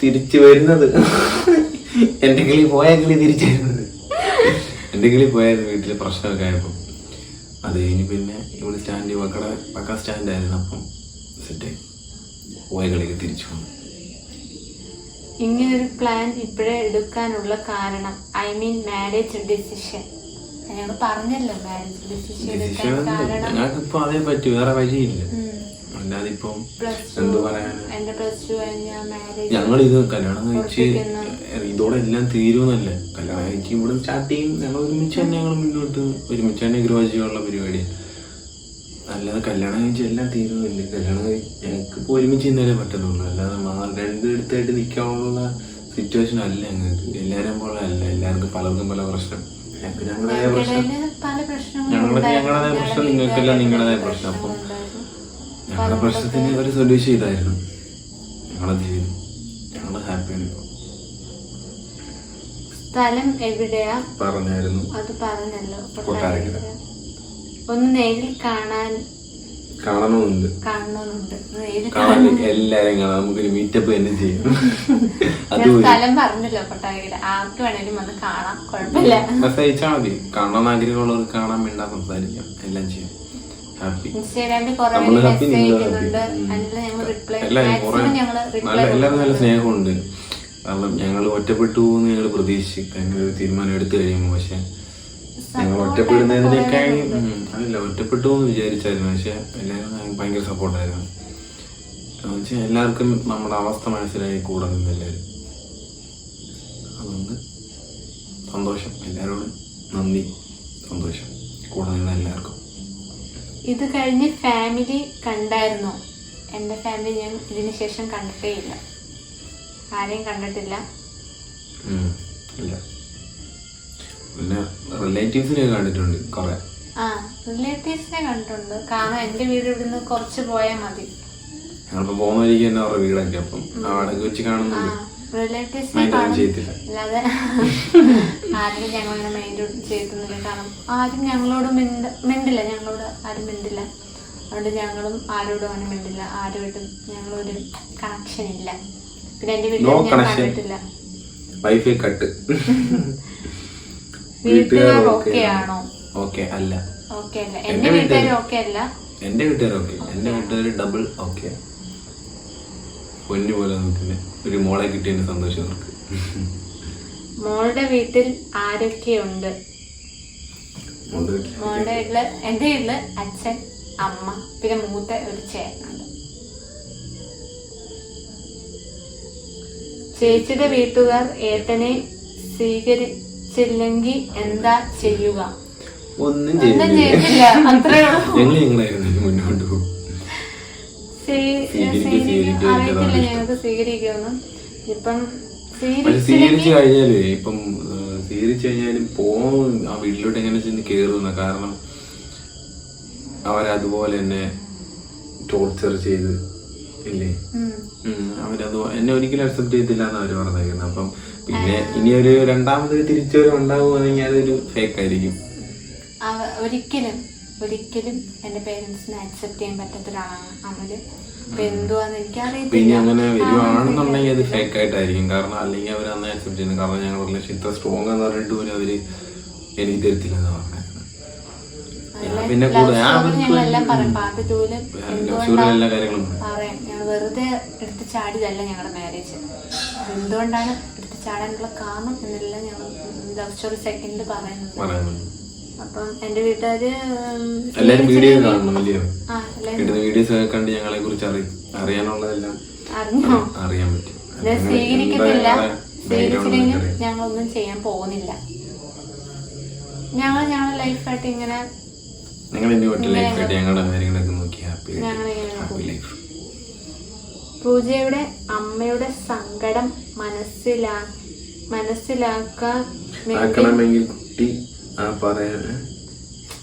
തിരിച്ചു വരുന്നത്. എൻ്റെ കിളി പോയ കിളി തിരിച്ചു വരുന്നത്. എൻ്റെ കിളി പോയായിരുന്നു വീട്ടിൽ പ്രശ്നമൊക്കെ ആയപ്പോൾ. അത് കഴിഞ്ഞ് പിന്നെ ഇവിടെ സ്റ്റാൻഡ് പക്ക സ്റ്റാൻഡായിരുന്നു. അപ്പം സെറ്റായി പോയ കളിക്ക് തിരിച്ചു വന്നു. ഇങ്ങനൊരു പ്ലാൻ ഇപ്പോഴേ എടുക്കാനുള്ള കാരണം, ഐ മീൻ മാരേജ് ഡിസിഷൻ? ഞങ്ങൾ പറഞ്ഞല്ലോ മാരേജ് ഡിസിഷൻ എടുക്കാൻ കാരണം ഞങ്ങൾക്കിപ്പോ അതേ പറ്റൂ, വേറെ വഴിയില്ല. അല്ലാതെ ഇപ്പം എന്ത് പറയാനാ, എന്റെ +2 കഴിഞ്ഞ മാരേജ്, ഞങ്ങളിത് കല്യാണം കഴിച്ച് ഇതോടെ എല്ലാം തീരുമെന്നല്ല. കല്യാണം കഴിച്ച് ഇവിടെ സ്റ്റാർട്ട് ചെയ്യും, ഞങ്ങൾ ഒരുമിച്ച് തന്നെ ഞങ്ങൾ മുന്നോട്ട് ഒരുമിച്ച് തന്നെ ഗ്രോ ചെയ്യാനുള്ള പരിപാടി. അല്ലാതെ കല്യാണം കഴിച്ച് എല്ലാം തീരുന്നില്ല. കല്യാണം ഞങ്ങൾക്കിപ്പോൾ ഒരുമിച്ച് ഇന്നലെ പറ്റുന്നുള്ളൂ. അല്ലാതെ രണ്ടിടത്തായിട്ട് നിൽക്കാനുള്ള സിറ്റുവേഷൻ അല്ല ഞങ്ങൾക്ക്. എല്ലാവരും പോലെ അല്ല, എല്ലാവർക്കും പലർക്കും പല പ്രശ്നം. ഞങ്ങൾക്ക് ഞങ്ങളുടേതായ പ്രശ്നം, ഞങ്ങളുടേതായ പ്രശ്നം, നിങ്ങൾക്കെല്ലാം നിങ്ങളുടേതായ പ്രശ്നം. അപ്പം ഞങ്ങളുടെ പ്രശ്നത്തിന് ഒരു സൊല്യൂഷൻ ചെയ്തായിരുന്നു, ഞങ്ങളത് ചെയ്തു. ഞങ്ങൾ ഹാപ്പിയാണ് ഇപ്പോൾ. സ്ഥലം എവിടെയാ പറഞ്ഞായിരുന്നു, അത് പറഞ്ഞല്ലോ. കൊട്ടാരക്കര. ഒന്ന് നേരിൽ കാണണമെന്നുണ്ട്. എല്ലാരും കാണാം, നമുക്കൊരു മീറ്റപ്പ് തന്നെ ചെയ്യും. സ്ഥലം പറഞ്ഞല്ലോ കൊട്ടാരക്കര, ആർക്ക് വേണേലും വന്ന് കാണാം, കുഴപ്പമില്ല. മെസ്സേജ് മതി, കാണാൻ ആഗ്രഹമുള്ളവർ കാണാൻ വേണ്ട, സംസാരിക്കാം, എല്ലാം ചെയ്യും. ഹാപ്പി, നമ്മള് ഹാപ്പി, നിങ്ങൾ ഹാപ്പി. എല്ലാവരും നല്ല സ്നേഹമുണ്ട്. കാരണം ഞങ്ങൾ ഒറ്റപ്പെട്ടു പോകുന്ന ഞങ്ങൾ പ്രതീക്ഷിച്ചു അങ്ങനെ ഒരു തീരുമാനം എടുത്തു കഴിയുമ്പോൾ. പക്ഷെ ഞങ്ങൾ ഒറ്റപ്പെടുന്നതിനേക്കാൾ അതല്ല, ഒറ്റപ്പെട്ടു എന്ന് വിചാരിച്ചായിരുന്നു. പക്ഷെ എല്ലാവരും ഭയങ്കര സപ്പോർട്ടായിരുന്നു. എന്നുവെച്ചാൽ എല്ലാവർക്കും നമ്മുടെ അവസ്ഥ മനസ്സിലായി കൂടെ നിന്ന് എല്ലാവരും. അതുകൊണ്ട് സന്തോഷം, എല്ലാവരോടും നന്ദി, സന്തോഷം കൂടെ നിന്ന് എല്ലാവർക്കും. ഇത് കഴിഞ്ഞ് ഫാമിലി കണ്ടായിരുന്നോ? എൻ്റെ ഫാമിലി ഞാൻ ഇതിന് ശേഷം കണ്ടിട്ടേ ഇല്ല, ആരെയും കണ്ടിട്ടില്ല. ഇല്ല, പിന്നെ റിലേറ്റീവ്സിനെ കണ്ടിട്ടുണ്ട് കുറെ. റിലേറ്റീവ്സിനെ കണ്ടിട്ടുണ്ട്. കാരണം എൻ്റെ വീട് ഇവിടുന്ന് കുറച്ച് പോയാൽ മതി. ഞങ്ങളിപ്പോ പോകുന്ന വഴിക്ക് തന്നെ അവരുടെ വീടൊക്കെ, അപ്പം അവിടെ വെച്ച് കാണുന്നുണ്ട്. റിലേറ്റീവ്സിനെ അല്ലാതെ ആരും ഞങ്ങളിങ്ങനെ മൈൻഡ് ചെയ്തിട്ടൊന്നുമില്ല. കാരണം ആരും ഞങ്ങളോട് മിണ്ടില്ല, ഞങ്ങളോട് ആരും മിണ്ടില്ല. അതുകൊണ്ട് ഞങ്ങളും ആരോടും അങ്ങനെ മിണ്ടില്ല, ആരുമായിട്ടും ഞങ്ങളൊരു കണക്ഷൻ ഇല്ല. പിന്നെ എന്റെ വീട്ടിൽ ഞാൻ കണ്ടിട്ടില്ല. Wifi cut. വീട്ടുകാർ ഓക്കെ ആണോ? ഓക്കെ അല്ല. ഓക്കെ അല്ല, എന്റെ വീട്ടുകാർ ഓക്കെ അല്ല. എന്റെ വീട്ടുകാർ ഓക്കെ, എന്റെ വീട്ടുകാർ ഡബിൾ ഓക്കെ. പൊന്നു പോലെ നോക്കില്ല, ഒരു മോളെ കിട്ടിയതിന്റെ സന്തോഷം അവർക്ക്. മോളുടെ വീട്ടിൽ ആരൊക്കെയുണ്ട്? മോളുടെ വീട്ടില്, എന്റെ വീട്ടില് അച്ഛൻ, അമ്മ, പിന്നെ മൂത്ത ഒരു ചേട്ടനുണ്ട്. ചേച്ചിയുടെ വീട്ടുകാർ ഏട്ടനെ സ്വീകരിച്ചില്ലെങ്കിൽ എന്താ ചെയ്യുക? ഒന്നും ചെയ്തില്ല, അത്രേ ഉള്ളൂ. മുന്നോട്ട് പോകും. അറിയത്തില്ല ഞങ്ങൾക്ക് സ്വീകരിക്കുമെന്ന്. ഇപ്പം സ്വീകരിച്ചു കഴിഞ്ഞാല്, ഇപ്പം സ്വീകരിച്ചു കഴിഞ്ഞാലും പോകും ആ വീട്ടിലോട്ട് എങ്ങനെ ചെന്ന് കേറുന്ന. കാരണം അവരതുപോലെ തന്നെ ടോർച്ചർ ചെയ്ത് ഇല്ലേ, അവരത് എന്നെ ഒരിക്കലും അക്സെപ്റ്റ് ചെയ്തില്ല എന്ന് അവര് പറഞ്ഞേക്കുന്നത്. അപ്പം പിന്നെ ഇനി ഒരു രണ്ടാമതൊരു തിരിച്ചുവരവ് ഉണ്ടാവുകയാണെങ്കിൽ അതൊരു ഫേക്ക് ആയിരിക്കും. ഒരിക്കലും ഒരിക്കലും എന്റെ പേരൻസിനെ അക്സെപ്റ്റ് ചെയ്യാൻ പറ്റാത്ത ഒരാളാണ് അവര്. എന്തുവാന്ന് എനിക്കറിയത്തില്ല. പിന്നെ അങ്ങനെ വരുവാണെന്നുണ്ടെങ്കിൽ അത് ഫേക്ക് ആയിട്ടായിരിക്കും. കാരണം അല്ലെങ്കിൽ അവർ അന്ന് അക്സെപ്റ്റ് ചെയ്യുന്നത്. കാരണം ഞങ്ങളുടെ റിലേഷൻ ഇത്ര സ്ട്രോങ് എന്ന് പറഞ്ഞിട്ട് പോലും അവര് എനിക്ക് തരത്തില്ല എന്ന് പറഞ്ഞത്. പിന്നെ എല്ലാ കാര്യങ്ങളും പറയാം. ഞങ്ങൾ വെറുതെ എടുത്ത് ചാടിയതല്ല ഞങ്ങളുടെ മാരേജ്. എന്തുകൊണ്ടാണ് എടുത്ത് ചാടാനുള്ള കാരണം എന്നെല്ലാം ഞങ്ങൾ ജസ്റ്റ് ഒരു സെക്കൻഡ് പറയുന്നത്. അപ്പം എന്റെ വീട്ടുകാര് എല്ലാരും വീഡിയോ കാണണം, വീഡിയോസ് കണ്ട് ഞങ്ങളെ കുറിച്ച് അറിയാനുള്ളതെല്ലാം അറിയാൻ പറ്റും. സ്വീകരിക്കത്തില്ല, സ്വീകരിച്ചില്ലെങ്കിൽ ഞങ്ങളൊന്നും ചെയ്യാൻ പോകുന്നില്ല. ഞങ്ങളുടെ ലൈഫായിട്ട് ഇങ്ങനെ പൂജയുടെ അമ്മയുടെ സങ്കടം മനസ്സിലാക്കണമെങ്കിൽ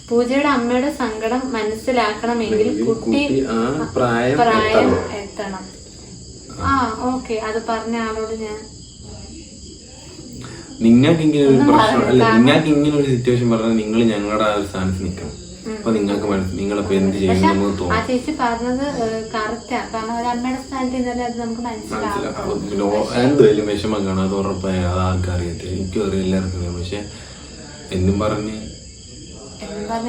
പൂജയുടെ അമ്മയുടെ സങ്കടം മനസ്സിലാക്കണമെങ്കിൽ കുട്ടി പ്രായം എത്തണം. ഓക്കെ, അത് പറഞ്ഞ ആളോട് ഞാൻ നിങ്ങൾക്ക് ഇങ്ങനെ ഒരു പ്രശ്നം അല്ല, നിങ്ങൾക്ക് ഇങ്ങനെ ഒരു സിറ്റുവേഷൻ പറഞ്ഞാൽ നിങ്ങൾ ഞങ്ങളുടെ ആ ഒരു സ്ഥാനത്ത് നിൽക്കണം. അപ്പൊ നിങ്ങൾക്ക് നിങ്ങളിപ്പോ എന്ത് ചെയ്യും നമുക്ക് തോന്നും. ആ ചേച്ചി പറഞ്ഞത് കറക്റ്റാ. കാരണം ഒരു അമ്മയുടെ സ്ഥാനത്ത് നിന്നാലേ അത് നമുക്ക് മനസ്സിലാവും. എന്തായാലും വിഷമം കാണാം, അത് ഉറപ്പായി. അത് ആർക്കും അറിയത്തില്ല, എനിക്കും അറിയാം, എല്ലാവർക്കും അറിയാം. പക്ഷെ എന്നും പറഞ്ഞ്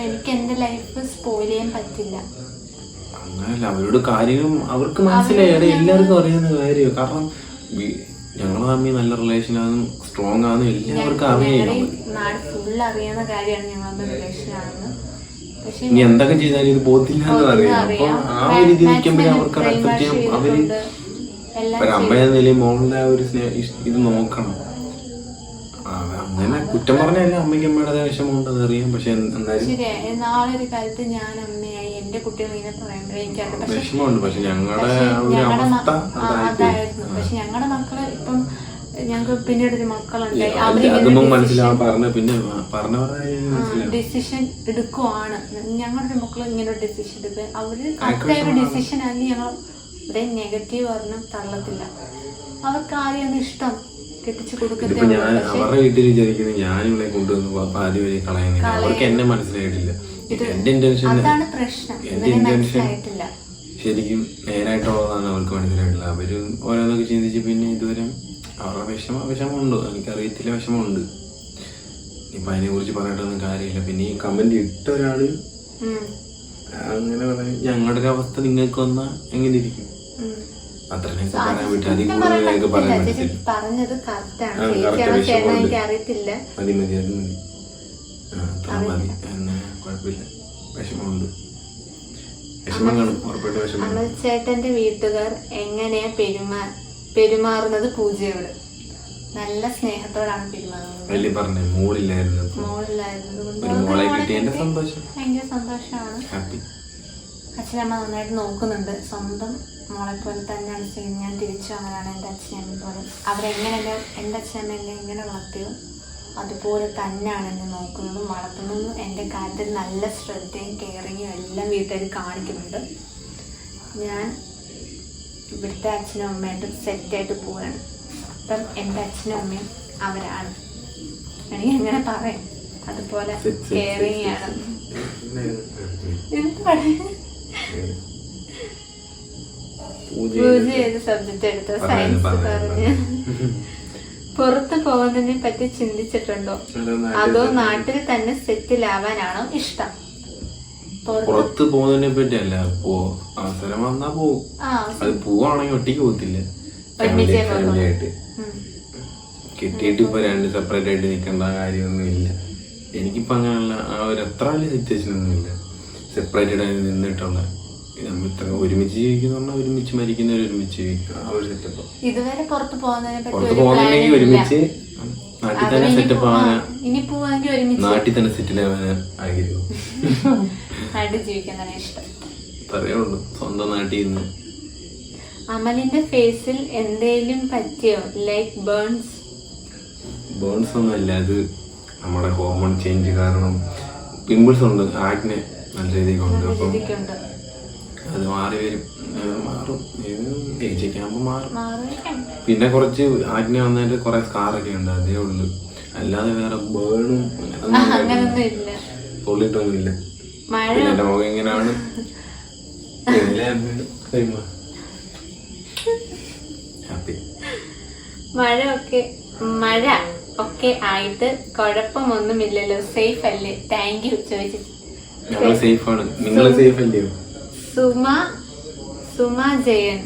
എനിക്ക് എന്റെ ലൈഫ് സ്പോയിൽ ചെയ്യാൻ പറ്റില്ല. അങ്ങനല്ല, അവരോട് കാര്യം അവർക്ക് മനസ്സിലായി, എല്ലാവർക്കും അറിയുന്ന കാര്യമാണ്. കാരണം ഞങ്ങൾ തമ്മിൽ നല്ല റിലേഷനാണെന്നും സ്ട്രോങ് ആണെന്നും എല്ലാവർക്കും അറിയാം. നാട് ഫുള്ള് അറിയുന്ന കാര്യമാണ് ഞങ്ങളുടെ റിലേഷനാണെന്ന്. പക്ഷെ ഇനി എന്തൊക്കെ ചെയ്താലും ഇത് പോത്തില്ല എന്ന് അറിയാം. അപ്പൊ ആ ഒരു രീതി നിൽക്കുമ്പോഴേ അവർക്ക് അക്സെപ്റ്റ് ചെയ്യാം. അവര് അമ്മയെ നിലയിൽ മോളുടെ ആ ഒരു ഇത് നോക്കണം. അങ്ങനെ കുറ്റം പറഞ്ഞാലും അമ്മയ്ക്ക് അമ്മയുടെ വിഷമമുണ്ട്, അതറിയാം. പക്ഷെ എന്തായാലും ശരിയാ, നാളെ ഒരു കാലത്ത് ഞാൻ അമ്മയായി എന്റെ കുട്ടികൾ ഇങ്ങനെ പറയുമ്പോഴേ എനിക്കത് വിഷമമുണ്ട്. പക്ഷെ ഞങ്ങളുടെ അവസ്ഥ അതായിരുന്നു. പക്ഷെ ഞങ്ങളുടെ മക്കള് ഇപ്പം ഞങ്ങൾക്ക് പിന്നീട് ഒരു മക്കളുണ്ടായി, അതൊന്നും മനസ്സിലാവാൻ പറഞ്ഞ പിന്നെ ഡിസിഷൻ എടുക്കുവാണ്. ഞങ്ങളുടെ മക്കള് ഇങ്ങനെ ഒരു ഡിസിഷൻ എടുക്കുക, അവര് കറക്റ്റായ ഒരു ഡിസിഷൻ ആണെങ്കിൽ ഞങ്ങൾ ഇവിടെ നെഗറ്റീവ് പറഞ്ഞാൽ തള്ളത്തില്ല. അവർക്ക് ആരെയാണ് ഇഷ്ടം കെട്ടിച്ചു കൊടുക്കത്തേ. ഞാൻ അവരുടെ വീട്ടിൽ വിചാരിക്കുന്നത് ഞാൻ ഇവിടെ കൊണ്ടുവന്ന് ആദ്യം വരെ കളയുന്നില്ല. അവർക്ക് എന്നെ മനസ്സിലായിട്ടില്ല. എന്റെ ഇന്റൻഷൻ ശരിക്കും നേരായിട്ടുള്ളതാണ് അവർക്ക് മനസ്സിലായിട്ടില്ല. അവര് ഓരോന്നൊക്കെ ചിന്തിച്ച് പിന്നെ ഇതുവരെ അവരുടെ വിഷമമുണ്ട്. എനിക്കറിയത്തില്ല, വിഷമമുണ്ട്. ഇപ്പൊ അതിനെ കുറിച്ച് പറഞ്ഞിട്ടൊന്നും കാര്യമില്ല. പിന്നെ ഈ കമന്റ് ഇട്ട ഒരാള് അങ്ങനെ പറയും ഞങ്ങളുടെ ഒരു അവസ്ഥ നിങ്ങൾക്ക് വന്നാ എങ്ങനെ ഇരിക്കും, അത്ര പറയാൻ പറ്റും. അതിൽ കൂടുതൽ ഞങ്ങൾക്ക് പറയാൻ പറ്റില്ല. മതി മതി അത് മതി, അത്ര മതി. കുഴപ്പമില്ല. വിഷമമുണ്ട്, വിഷമം കാണും, ഉറപ്പായിട്ട് വിഷമം. അമൽചേട്ടന്റെ വീട്ടുകാർ എങ്ങനെയാ പെരുമാറുന്നത്? പൂജയോട് നല്ല സ്നേഹത്തോടാണ് പെരുമാറുന്നത്. വലിയ പറഞ്ഞേ മോളില്ലായിരുന്നു, ഭയങ്കര സന്തോഷമാണ്. അച്ഛനമ്മ നന്നായിട്ട് നോക്കുന്നുണ്ട്. സ്വന്തം മോളെ പോലെ തന്നെയാണ് ചെയ്യുന്നത്. ഞാൻ തിരിച്ചു അങ്ങനെയാണ് എൻ്റെ അച്ഛനമ്മ പോലെ. അവരെങ്ങനെ എൻ്റെ അച്ഛനമ്മ എന്നെ എങ്ങനെ വളർത്തിയോ അതുപോലെ തന്നെയാണ് എന്നെ നോക്കുന്നതും വളർത്തുന്നതും. എൻ്റെ കാര്യത്തിൽ നല്ല ശ്രദ്ധയും കെയറിങ്ങും എല്ലാം വീട്ടുകാർ കാണിക്കുന്നുണ്ട്. ഞാൻ ഇവിടുത്തെ അച്ഛനും അമ്മയായിട്ട് സെറ്റായിട്ട് പോവുകയാണ്. അപ്പം എൻ്റെ അച്ഛനും അമ്മയും അവരാണ്, എനിക്ക് അങ്ങനെ പറയാം. അതുപോലെ കെയറിങ് ആണ്. പൂജ ചെയ്ത് സബ്ജക്റ്റ് എടുത്ത സയൻസ് പറഞ്ഞ് പുറത്ത് പോകുന്നതിനെ പറ്റി ചിന്തിച്ചിട്ടുണ്ടോ? അതോ നാട്ടിൽ തന്നെ സെറ്റിൽ ആവാനാണോ ഇഷ്ടം? പുറത്ത് പോകുന്നതിനെ പറ്റി അല്ല, അവസരം വന്നാ പോവും. അത് പോവാണെങ്കിൽ ഒറ്റയ്ക്ക് പോകത്തില്ല, ഫാമിലിയായിട്ട്. കെട്ടിയിട്ട് ഇപ്പൊ രണ്ട് സെപ്പറേറ്റ് ആയിട്ട് നിൽക്കേണ്ട കാര്യമൊന്നും ഇല്ല. എനിക്കിപ്പോ അങ്ങനെയുള്ള ആ ഒരു അത്ര വലിയ സിറ്റുവേഷൻ ഒന്നും ഇല്ല. സെപ്പറേറ്റഡ് ആയി നിന്നിട്ടുള്ള നമ്മൾ ഇത്ര ഒരുമിച്ച് ജീവിക്കുന്ന ഒരുമിച്ച് മരിക്കുന്നവർ ഒരുമിച്ച് ജീവിക്കുക, ആ ഒരു സെറ്റപ്പ്. ഇതുവരെ പുറത്ത് പോകുന്നുണ്ടെങ്കിൽ ഒരുമിച്ച് നാട്ടിൽ തന്നെ സെറ്റപ്പ് ആവാനാ, നാട്ടിൽ തന്നെ സെറ്റിൽ ആവാനാ ആഗ്രഹം. പറയുള്ളൂ സ്വന്തം നാട്ടിൽ നിന്ന്. അമലിന്റെ ഫേസിൽ എന്തേലും പറ്റിയോ? ലൈക്ക് ബേൺസ് ഒന്നും അല്ല, അത് നമ്മുടെ ഹോർമോൺ ചേഞ്ച് കാരണം പിമ്പിൾസ് ഉണ്ട്, ആക്നെ നല്ല രീതിക്കുണ്ട്. അപ്പം അത് മാറി വരും, മാറും, ഏജൊക്കെ ആകുമ്പോൾ മാറും. പിന്നെ കുറച്ച് ആക്നെ വന്നതിന്റെ കുറെ സ്കാറൊക്കെ ഉണ്ട്, അതേ ഉള്ളു. അല്ലാതെ വേറെ ബേണും പൊള്ളിട്ടൊന്നും ഇല്ല. പിന്നെ എന്റെ മുഖം എങ്ങനെയാണ് ഹാപ്പി. മഴ ഒക്കെ ആയിട്ട് കുഴപ്പമൊന്നുമില്ലല്ലോ, സേഫ് അല്ലേ? താങ്ക് യു ചോദിച്ചു. ഞങ്ങൾ സേഫ് ആണ്, നിങ്ങൾ സേഫ് അല്ലയോ? സുമ ജയൻ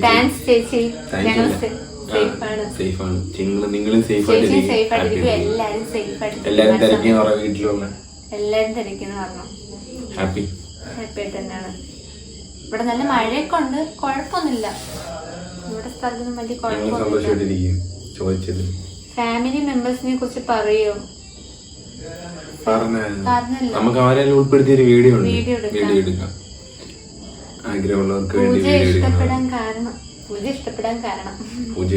താങ്ക്സ് ചേച്ചി. ഞങ്ങൾ സേഫ് ആണ്, നിങ്ങളും സേഫ് ആയിട്ട്. എല്ലാരും തിരക്കിന്ന് പറഞ്ഞു, വീട്ടിലുള്ള എല്ലാരും തിരക്കിന്ന് പറഞ്ഞു. ഹാപ്പി ആയിട്ട് തന്നെയാണ്. ഇവിടെ നല്ല മഴയൊക്കെ ഉണ്ട്, കുഴപ്പമൊന്നുമില്ല. ഇവിടെ സ്ഥലത്തൊന്നും വലിയ കുഴപ്പമൊന്നുമില്ല. ഫാമിലി മെമ്പേഴ്സിനെ കുറിച്ച് പറയോ? നമുക്ക് അവരെല്ലാം ഉൾപ്പെടുത്തിയ ഒരു വീഡിയോ എടുക്കാം. ആഗ്രഹമുള്ളവർക്ക് വേണ്ടി പൂജ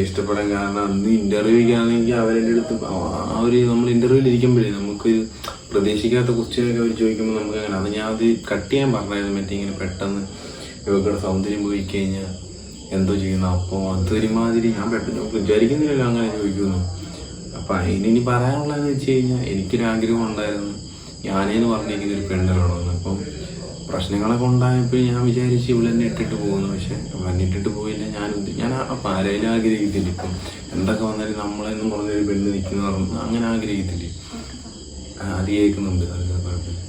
ഇഷ്ടപ്പെടാൻ കാരണം അന്ന് ഇന്റർവ്യൂക്കാണെങ്കിൽ അവരെന്റെ അടുത്ത് നമ്മൾ ഇന്റർവ്യൂവിൽ ഇരിക്കുമ്പോഴേ നമുക്കൊരു പ്രതീക്ഷിക്കാത്ത ക്വസ്റ്റ്യനൊക്കെ അവർ ചോദിക്കുമ്പോൾ നമുക്ക് അങ്ങനെ അത് ഞാൻ അത് കട്ട് ചെയ്യാൻ പറഞ്ഞായിരുന്നു. മറ്റേ ഇങ്ങനെ പെട്ടെന്ന് ഇവരുടെ സൗന്ദര്യം പോയി കഴിഞ്ഞാൽ എന്തോ ചെയ്യുന്നു. അപ്പോൾ അതൊരുമാതിരി ഞാൻ പെട്ടെന്ന് വിചാരിക്കുന്നില്ലല്ലോ അങ്ങനെ ചോദിക്കുന്നു. അപ്പം അതിനി പറയാനുള്ളതെന്ന് വെച്ച് കഴിഞ്ഞാൽ എനിക്കൊരാഗ്രഹം ഉണ്ടായിരുന്നു, ഞാനേന്ന് പറഞ്ഞിരിക്കുന്നൊരു പെണ്ണുകളാണെന്ന്. അപ്പം പ്രശ്നങ്ങളൊക്കെ ഉണ്ടായപ്പോൾ ഞാൻ വിചാരിച്ച് ഇവിടെ തന്നെ ഇട്ടിട്ട് പോകുന്നു. പക്ഷെ ഇവിടെ ഇട്ടിട്ട് പോയില്ല. ഞാൻ അപ്പം ആരെയും ആഗ്രഹിക്കത്തില്ല. ഇപ്പം എന്തൊക്കെ വന്നാലും നമ്മളെന്നും പറഞ്ഞൊരു പെണ്ണ് നിൽക്കുന്ന അങ്ങനെ ആഗ്രഹിക്കത്തില്ല. അത് കേൾക്കുന്നുണ്ട്, അത് കുഴപ്പമില്ല.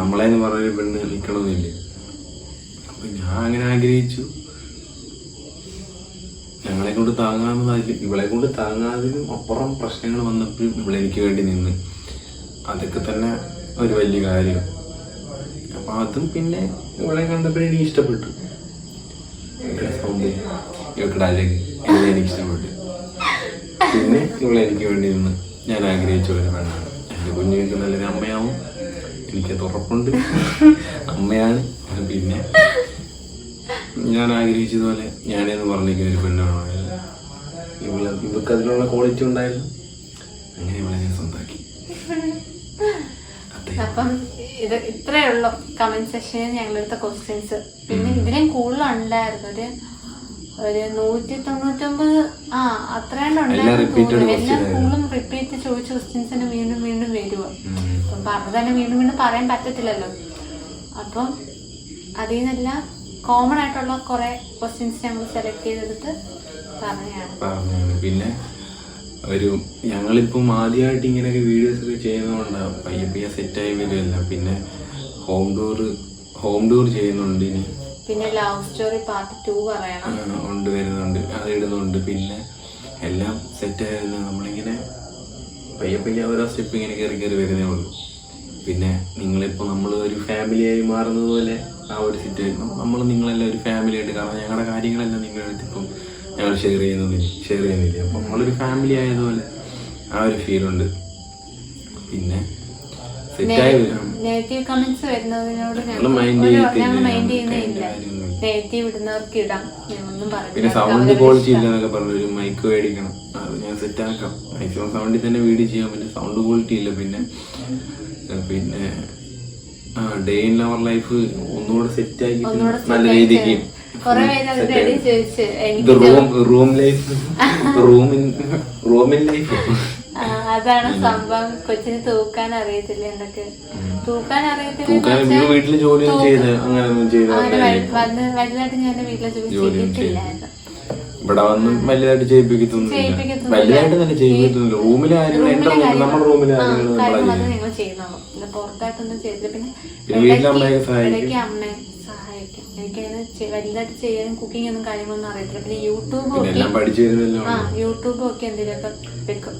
നമ്മളെന്ന് പറഞ്ഞൊരു പെണ്ണ് നിൽക്കണമെന്നില്ല. അപ്പം ഞാൻ അങ്ങനെ ആഗ്രഹിച്ചു. ഞങ്ങളെ കൊണ്ട് താങ്ങാവുന്നതായിരിക്കും. ഇവളെ കൊണ്ട് താങ്ങാതിനും അപ്പുറം പ്രശ്നങ്ങൾ വന്നപ്പോഴും ഇവളെനിക്ക് വേണ്ടി നിന്ന്. അതൊക്കെ തന്നെ ഒരു വലിയ കാര്യം. അപ്പം അതും പിന്നെ ഇവളെ കണ്ടപ്പോഴും എനിക്ക് ഇഷ്ടപ്പെട്ടു. ഇവളുടെ സൗണ്ട്, ഇവളുടെ അഴക് എല്ലാം എനിക്ക് ഇഷ്ടപ്പെട്ടു. പിന്നെ ഇവളെനിക്ക് വേണ്ടി നിന്ന് ഞാൻ ആഗ്രഹിച്ച ഒരു പെണ്ണാണ്. എൻ്റെ കുഞ്ഞുങ്ങൾക്ക് നല്ലൊരു അമ്മയാവും, എനിക്കത് ഉറപ്പുണ്ട്. അമ്മയാണ്. പിന്നെ ഞാൻ ആഗ്രഹിച്ചതുപോലെ ഞാനെന്ന് പറഞ്ഞിരിക്കുന്ന ഒരു പെണ്ണാണ്. ഇവർക്ക് അതിനുള്ള ക്വാളിറ്റി ഉണ്ടായിരുന്നു. അങ്ങനെ ഇവളെ ഞാൻ സ്വന്തമാക്കി. അപ്പം ഇത് ഇത്രയേ ഉള്ളൂ കമന്റ് സെക്ഷനിൽ ഞങ്ങളെടുത്ത ക്വസ്റ്റ്യൻസ്. പിന്നെ ഇതിലും കൂടുതലുണ്ടായിരുന്നു, ഒരു 199 അത്രയാണ്ടുണ്ടായിരുന്നു. എല്ലാം കൂടുതലും റിപ്പീറ്റ് ചോദിച്ച ക്വസ്റ്റ്യൻസിന് വീണ്ടും വീണ്ടും വരുക. അപ്പം പറഞ്ഞു തന്നെ വീണ്ടും വീണ്ടും പറയാൻ പറ്റത്തില്ലല്ലോ. അപ്പം അതിൽ നിന്നെല്ലാം കോമൺ ആയിട്ടുള്ള കുറെ ക്വസ്റ്റ്യൻസ് ഞങ്ങൾ സെലക്ട് ചെയ്തെടുത്ത് പറഞ്ഞാണ്. പിന്നെ ഞങ്ങളിപ്പം ആദ്യമായിട്ട് ഇങ്ങനെയൊക്കെ വീഡിയോസ് ഒക്കെ ചെയ്യുന്നതുകൊണ്ടാണ് പയ്യെ സെറ്റായി വരുമല്ല. പിന്നെ ഹോം ടൂർ ചെയ്യുന്നുണ്ട്. ഇനി പിന്നെ ലവ് സ്റ്റോറി പാർട്ട് 2 പറയണം വരുന്നുണ്ട്, അത് ഇടുന്നുണ്ട്. പിന്നെ എല്ലാം സെറ്റായിരുന്നു. നമ്മളിങ്ങനെ പയ്യെ ഓരോ സ്റ്റെപ്പ് ഇങ്ങനെ കയറി വരുന്നേ ഉള്ളൂ. പിന്നെ നിങ്ങളിപ്പോൾ നമ്മൾ ഒരു ഫാമിലിയായി മാറുന്നത് പോലെ ആ ഒരു സിറ്റുവേഷൻ നമ്മൾ നിങ്ങളെല്ലാം ഒരു ഫാമിലി ആയിട്ട്, കാരണം ഞങ്ങളുടെ കാര്യങ്ങളെല്ലാം നിങ്ങളുടെ അടുത്തിപ്പം ഞങ്ങൾ ഷെയർ ചെയ്യുന്നില്ല. അപ്പം നമ്മളൊരു ഫാമിലി ആയതുപോലെ ആ ഒരു ഫീലുണ്ട്. പിന്നെ സെറ്റായി നെഗറ്റീവ് കമന്റ്സ് വരുന്നതിനോട് മൈൻഡ് ചെയ്യുന്നില്ല. നെഗറ്റീവ് ഇടുന്നവർക്ക് ഇടാം, ഒന്നും പറയില്ല. പിന്നെ സൗണ്ട് ക്വാളിറ്റി ഇല്ലെന്നൊക്കെ പറഞ്ഞു ഒരു മൈക്ക് മേടിക്കണം, അത് ഞാൻ സെറ്റാക്കാം. മാക്സിമം സൗണ്ടിൽ തന്നെ വീഡിയോ ചെയ്യാൻ പറ്റും. സൗണ്ട് ക്വാളിറ്റി ഇല്ല. പിന്നെ ഡേ ഇൻ അവർ ലൈഫ് ഒന്നുകൂടെ സെറ്റാക്കി നല്ല രീതിക്ക് റൂമിൻ ലൈഫ്. അതാണ് സംഭവം. കൊച്ചിന് തൂക്കാൻ അറിയത്തില്ല, എന്തൊക്കെ തൂക്കാൻ അറിയത്തില്ല. വീട്ടില് ജോലിയൊന്നും ചെയ്ത് വലുതായിട്ട് ഞാൻ വീട്ടിലെ ജോലി ചെയ്തിട്ടില്ലായിരുന്നു. ഇവിടെ വന്ന് വലുതായിട്ട് ചെയ്യിപ്പിക്കത്തൊന്നുമില്ല. വലുതായിട്ട് തന്നെ ചെയ്യിപ്പിക്കത്തൊന്നുമില്ല. റൂമിലെ നമ്മുടെ റൂമിലെ ഞങ്ങൾ ചെയ്യുന്നുള്ളൂ, പുറത്തായിട്ടൊന്നും ചെയ്തില്ല. പിന്നെ ഇടയ്ക്ക് അമ്മയെ സഹായിക്കും. എനിക്കങ്ങനെ വലുതായിട്ട് ചെയ്യാനും കുക്കിംഗ് ഒന്നും കാര്യങ്ങളൊന്നും അറിയത്തില്ല. പിന്നെ യൂട്യൂബ് ഒക്കെ എന്തെങ്കിലുമൊക്കെ വെക്കും.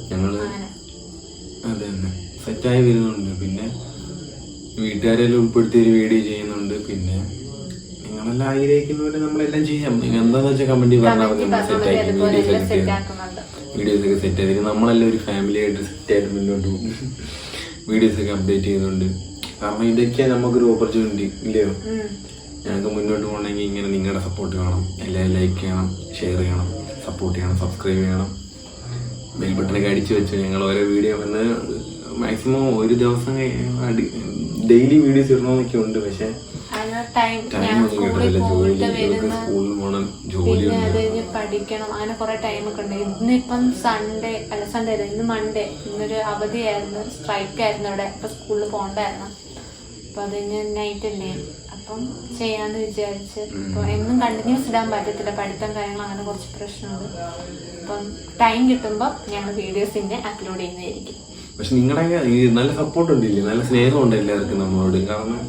അതെ സെറ്റായി വരുന്നുണ്ട്. പിന്നെ വീട്ടുകാരെല്ലാം ഉൾപ്പെടുത്തി ഒരു വീഡിയോ ചെയ്യുന്നുണ്ട്. പിന്നെ നിങ്ങളെല്ലാം ആഗ്രഹിക്കുന്നവരെ നമ്മളെല്ലാം ചെയ്യാം. നിങ്ങൾ എന്താന്ന് വെച്ചാൽ കമന്റ് പറഞ്ഞാൽ വീഡിയോസ് ഒക്കെ സെറ്റ് ആയിരിക്കും. നമ്മളെല്ലാം ഒരു ഫാമിലി ആയിട്ട് സെറ്റായിട്ട് മുന്നോട്ട് പോകും. വീഡിയോസ് ഒക്കെ അപ്ഡേറ്റ് ചെയ്യുന്നുണ്ട്. കാരണം ഇതൊക്കെയാണ് നമുക്കൊരു ഓപ്പർച്യൂണിറ്റി ഇല്ലയോ? ഞങ്ങൾക്ക് മുന്നോട്ട് പോകണമെങ്കിൽ ഇങ്ങനെ നിങ്ങളുടെ സപ്പോർട്ട് വേണം. എല്ലാവരും ലൈക്ക് ചെയ്യണം, ഷെയർ ചെയ്യണം, സപ്പോർട്ട് ചെയ്യണം, സബ്സ്ക്രൈബ് ചെയ്യണം. ബെൽ ബട്ടണൊക്കെ അടിച്ചു വെച്ചു. ഞങ്ങൾ ഓരോ വീഡിയോ വന്ന് മാക്സിമം ഒരു ദിവസം ഡെയിലി വീഡിയോസ് ഇടണമെന്നൊക്കെ ഉണ്ട്. പക്ഷെ സ്കൂളിൽ പോകണം, പിന്നെ പഠിക്കണം, അങ്ങനെ കുറെ ടൈമൊക്കെ ഉണ്ട്. ഇന്നിപ്പം സൺഡേ ഇന്ന് മൺഡേ. ഇന്നൊരു അവധിയായിരുന്നു, സ്ട്രൈക്ക് ആയിരുന്നു ഇവിടെ. ഇപ്പൊ സ്കൂളിൽ പോകണ്ടായിരുന്നു. അപ്പൊ അത് നൈറ്റ് അല്ലേ, അപ്പം ചെയ്യാന്ന് വിചാരിച്ച്. ഇപ്പൊ എന്നും കണ്ടിന്യൂസ് ഇടാൻ പറ്റത്തില്ല, പഠിത്തം കാര്യങ്ങൾ അങ്ങനെ കുറച്ച് പ്രശ്നമുണ്ട്. അപ്പം ടൈം കിട്ടുമ്പോൾ ഞങ്ങൾ വീഡിയോസിന്റെ അപ്ലോഡ് ചെയ്യുന്നതായിരിക്കും. പക്ഷെ നിങ്ങളുടെ നല്ല സപ്പോർട്ട് ഉണ്ടില്ലേ, നല്ല സ്നേഹമുണ്ട് എല്ലാവർക്കും നമ്മളോട്. കാരണം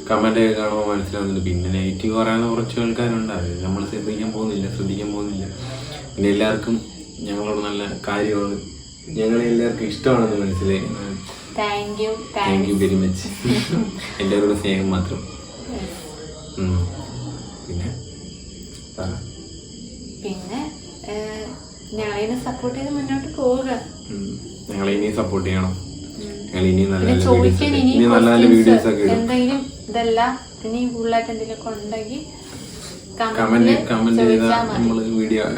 കമന്റ് ഒക്കെ കാണുമ്പോൾ മനസ്സിലാവുന്നുണ്ട്. പിന്നെ നെഗറ്റീവ് പറയാനുള്ള കുറച്ച് ആൾക്കാരുണ്ട്, അത് നമ്മൾ ശ്രദ്ധിക്കാൻ പോകുന്നില്ല. പിന്നെ എല്ലാവർക്കും ഞങ്ങളോട് നല്ല കാര്യമാണ്, ഞങ്ങളെ എല്ലാവർക്കും ഇഷ്ടമാണെന്ന് മനസ്സിലായി. Thank you very much. എല്ലാവരോടും സ്നേഹം മാത്രം. പിന്നെ ഞങ്ങളിനെ സപ്പോർട്ട് ചെയ്ത് മുന്നോട്ട് പോവുക. ഞങ്ങളെ ഇനിയും സപ്പോർട്ട് ചെയ്യണം. ഞങ്ങൾ ഇനി നല്ല വീഡിയോസ് ഒക്കെ എന്തെങ്കിലും ഇതല്ല ഇനി കൂടുതലായിട്ട് എന്തെങ്കിലുമൊക്കെ ഉണ്ടെങ്കിൽ കമന്റ് ചെയ്താൽ നമ്മൾ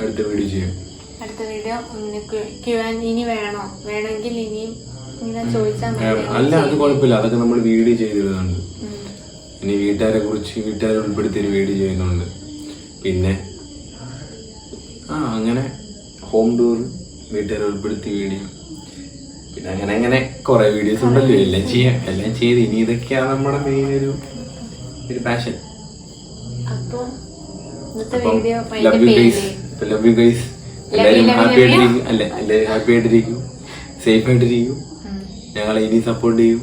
അടുത്ത വീഡിയോ ചെയ്യും. അടുത്ത വീഡിയോ ഇനി വേണമെങ്കിൽ ഇനിയും ഇങ്ങനെ ചോദിച്ചാൽ അല്ല, അത് കുഴപ്പമില്ല. അതൊക്കെ നമ്മൾ വീഡിയോ ചെയ്തിടുന്നുണ്ട്. ഇനി വീട്ടുകാരെ ഉൾപ്പെടുത്തി ഒരു വീഡിയോ ചെയ്യുന്നുണ്ട്. പിന്നെ അങ്ങനെ ഹോം ടൂർ, വീട്ടുകാരെ ഉൾപ്പെടുത്തി വീഡിയോ, പിന്നെ അങ്ങനെ കുറെ വീഡിയോസ് ഉണ്ടല്ലോ. എല്ലാം ചെയ്ത് ഇനി ഇതൊക്കെയാണ് നമ്മുടെ മെയിൻ ഒരു പാഷൻ. Love you guys. എല്ലാവരും ഹാപ്പി ആയിട്ടിരിക്കും, സേഫ് ആയിട്ടിരിക്കും. ഞങ്ങളെ ഇനി സപ്പോർട്ട് ചെയ്യും.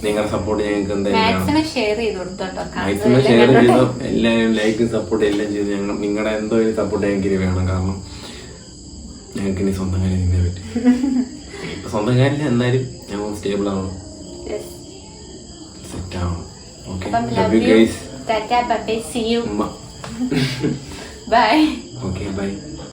നിങ്ങളുടെ സപ്പോർട്ട് ഞങ്ങൾക്ക് എന്തായാലും മാക്സിമം ഷെയർ ചെയ്ത് കൊടുത്തോട്ടോ. മാക്സിമം ഷെയർ ചെയ്തോ, എല്ലാവരും ലൈക്കും സപ്പോർട്ട് എല്ലാം ചെയ്ത് ഞങ്ങൾ നിങ്ങളുടെ എന്തോ ഒരു സപ്പോർട്ട് ഞങ്ങൾക്ക് വേണം. കാരണം ഞങ്ങൾക്ക് ഇനി സ്വന്തം കാര്യം നിന്നേ പറ്റും. ഇപ്പൊ സ്വന്തം കാര്യം എന്നാലും ഞങ്ങൾ സ്റ്റേബിൾ ആവണം, സെറ്റ് ആവണം. Okay, love you guys. Tata bye bye, see you, bye. Okay by.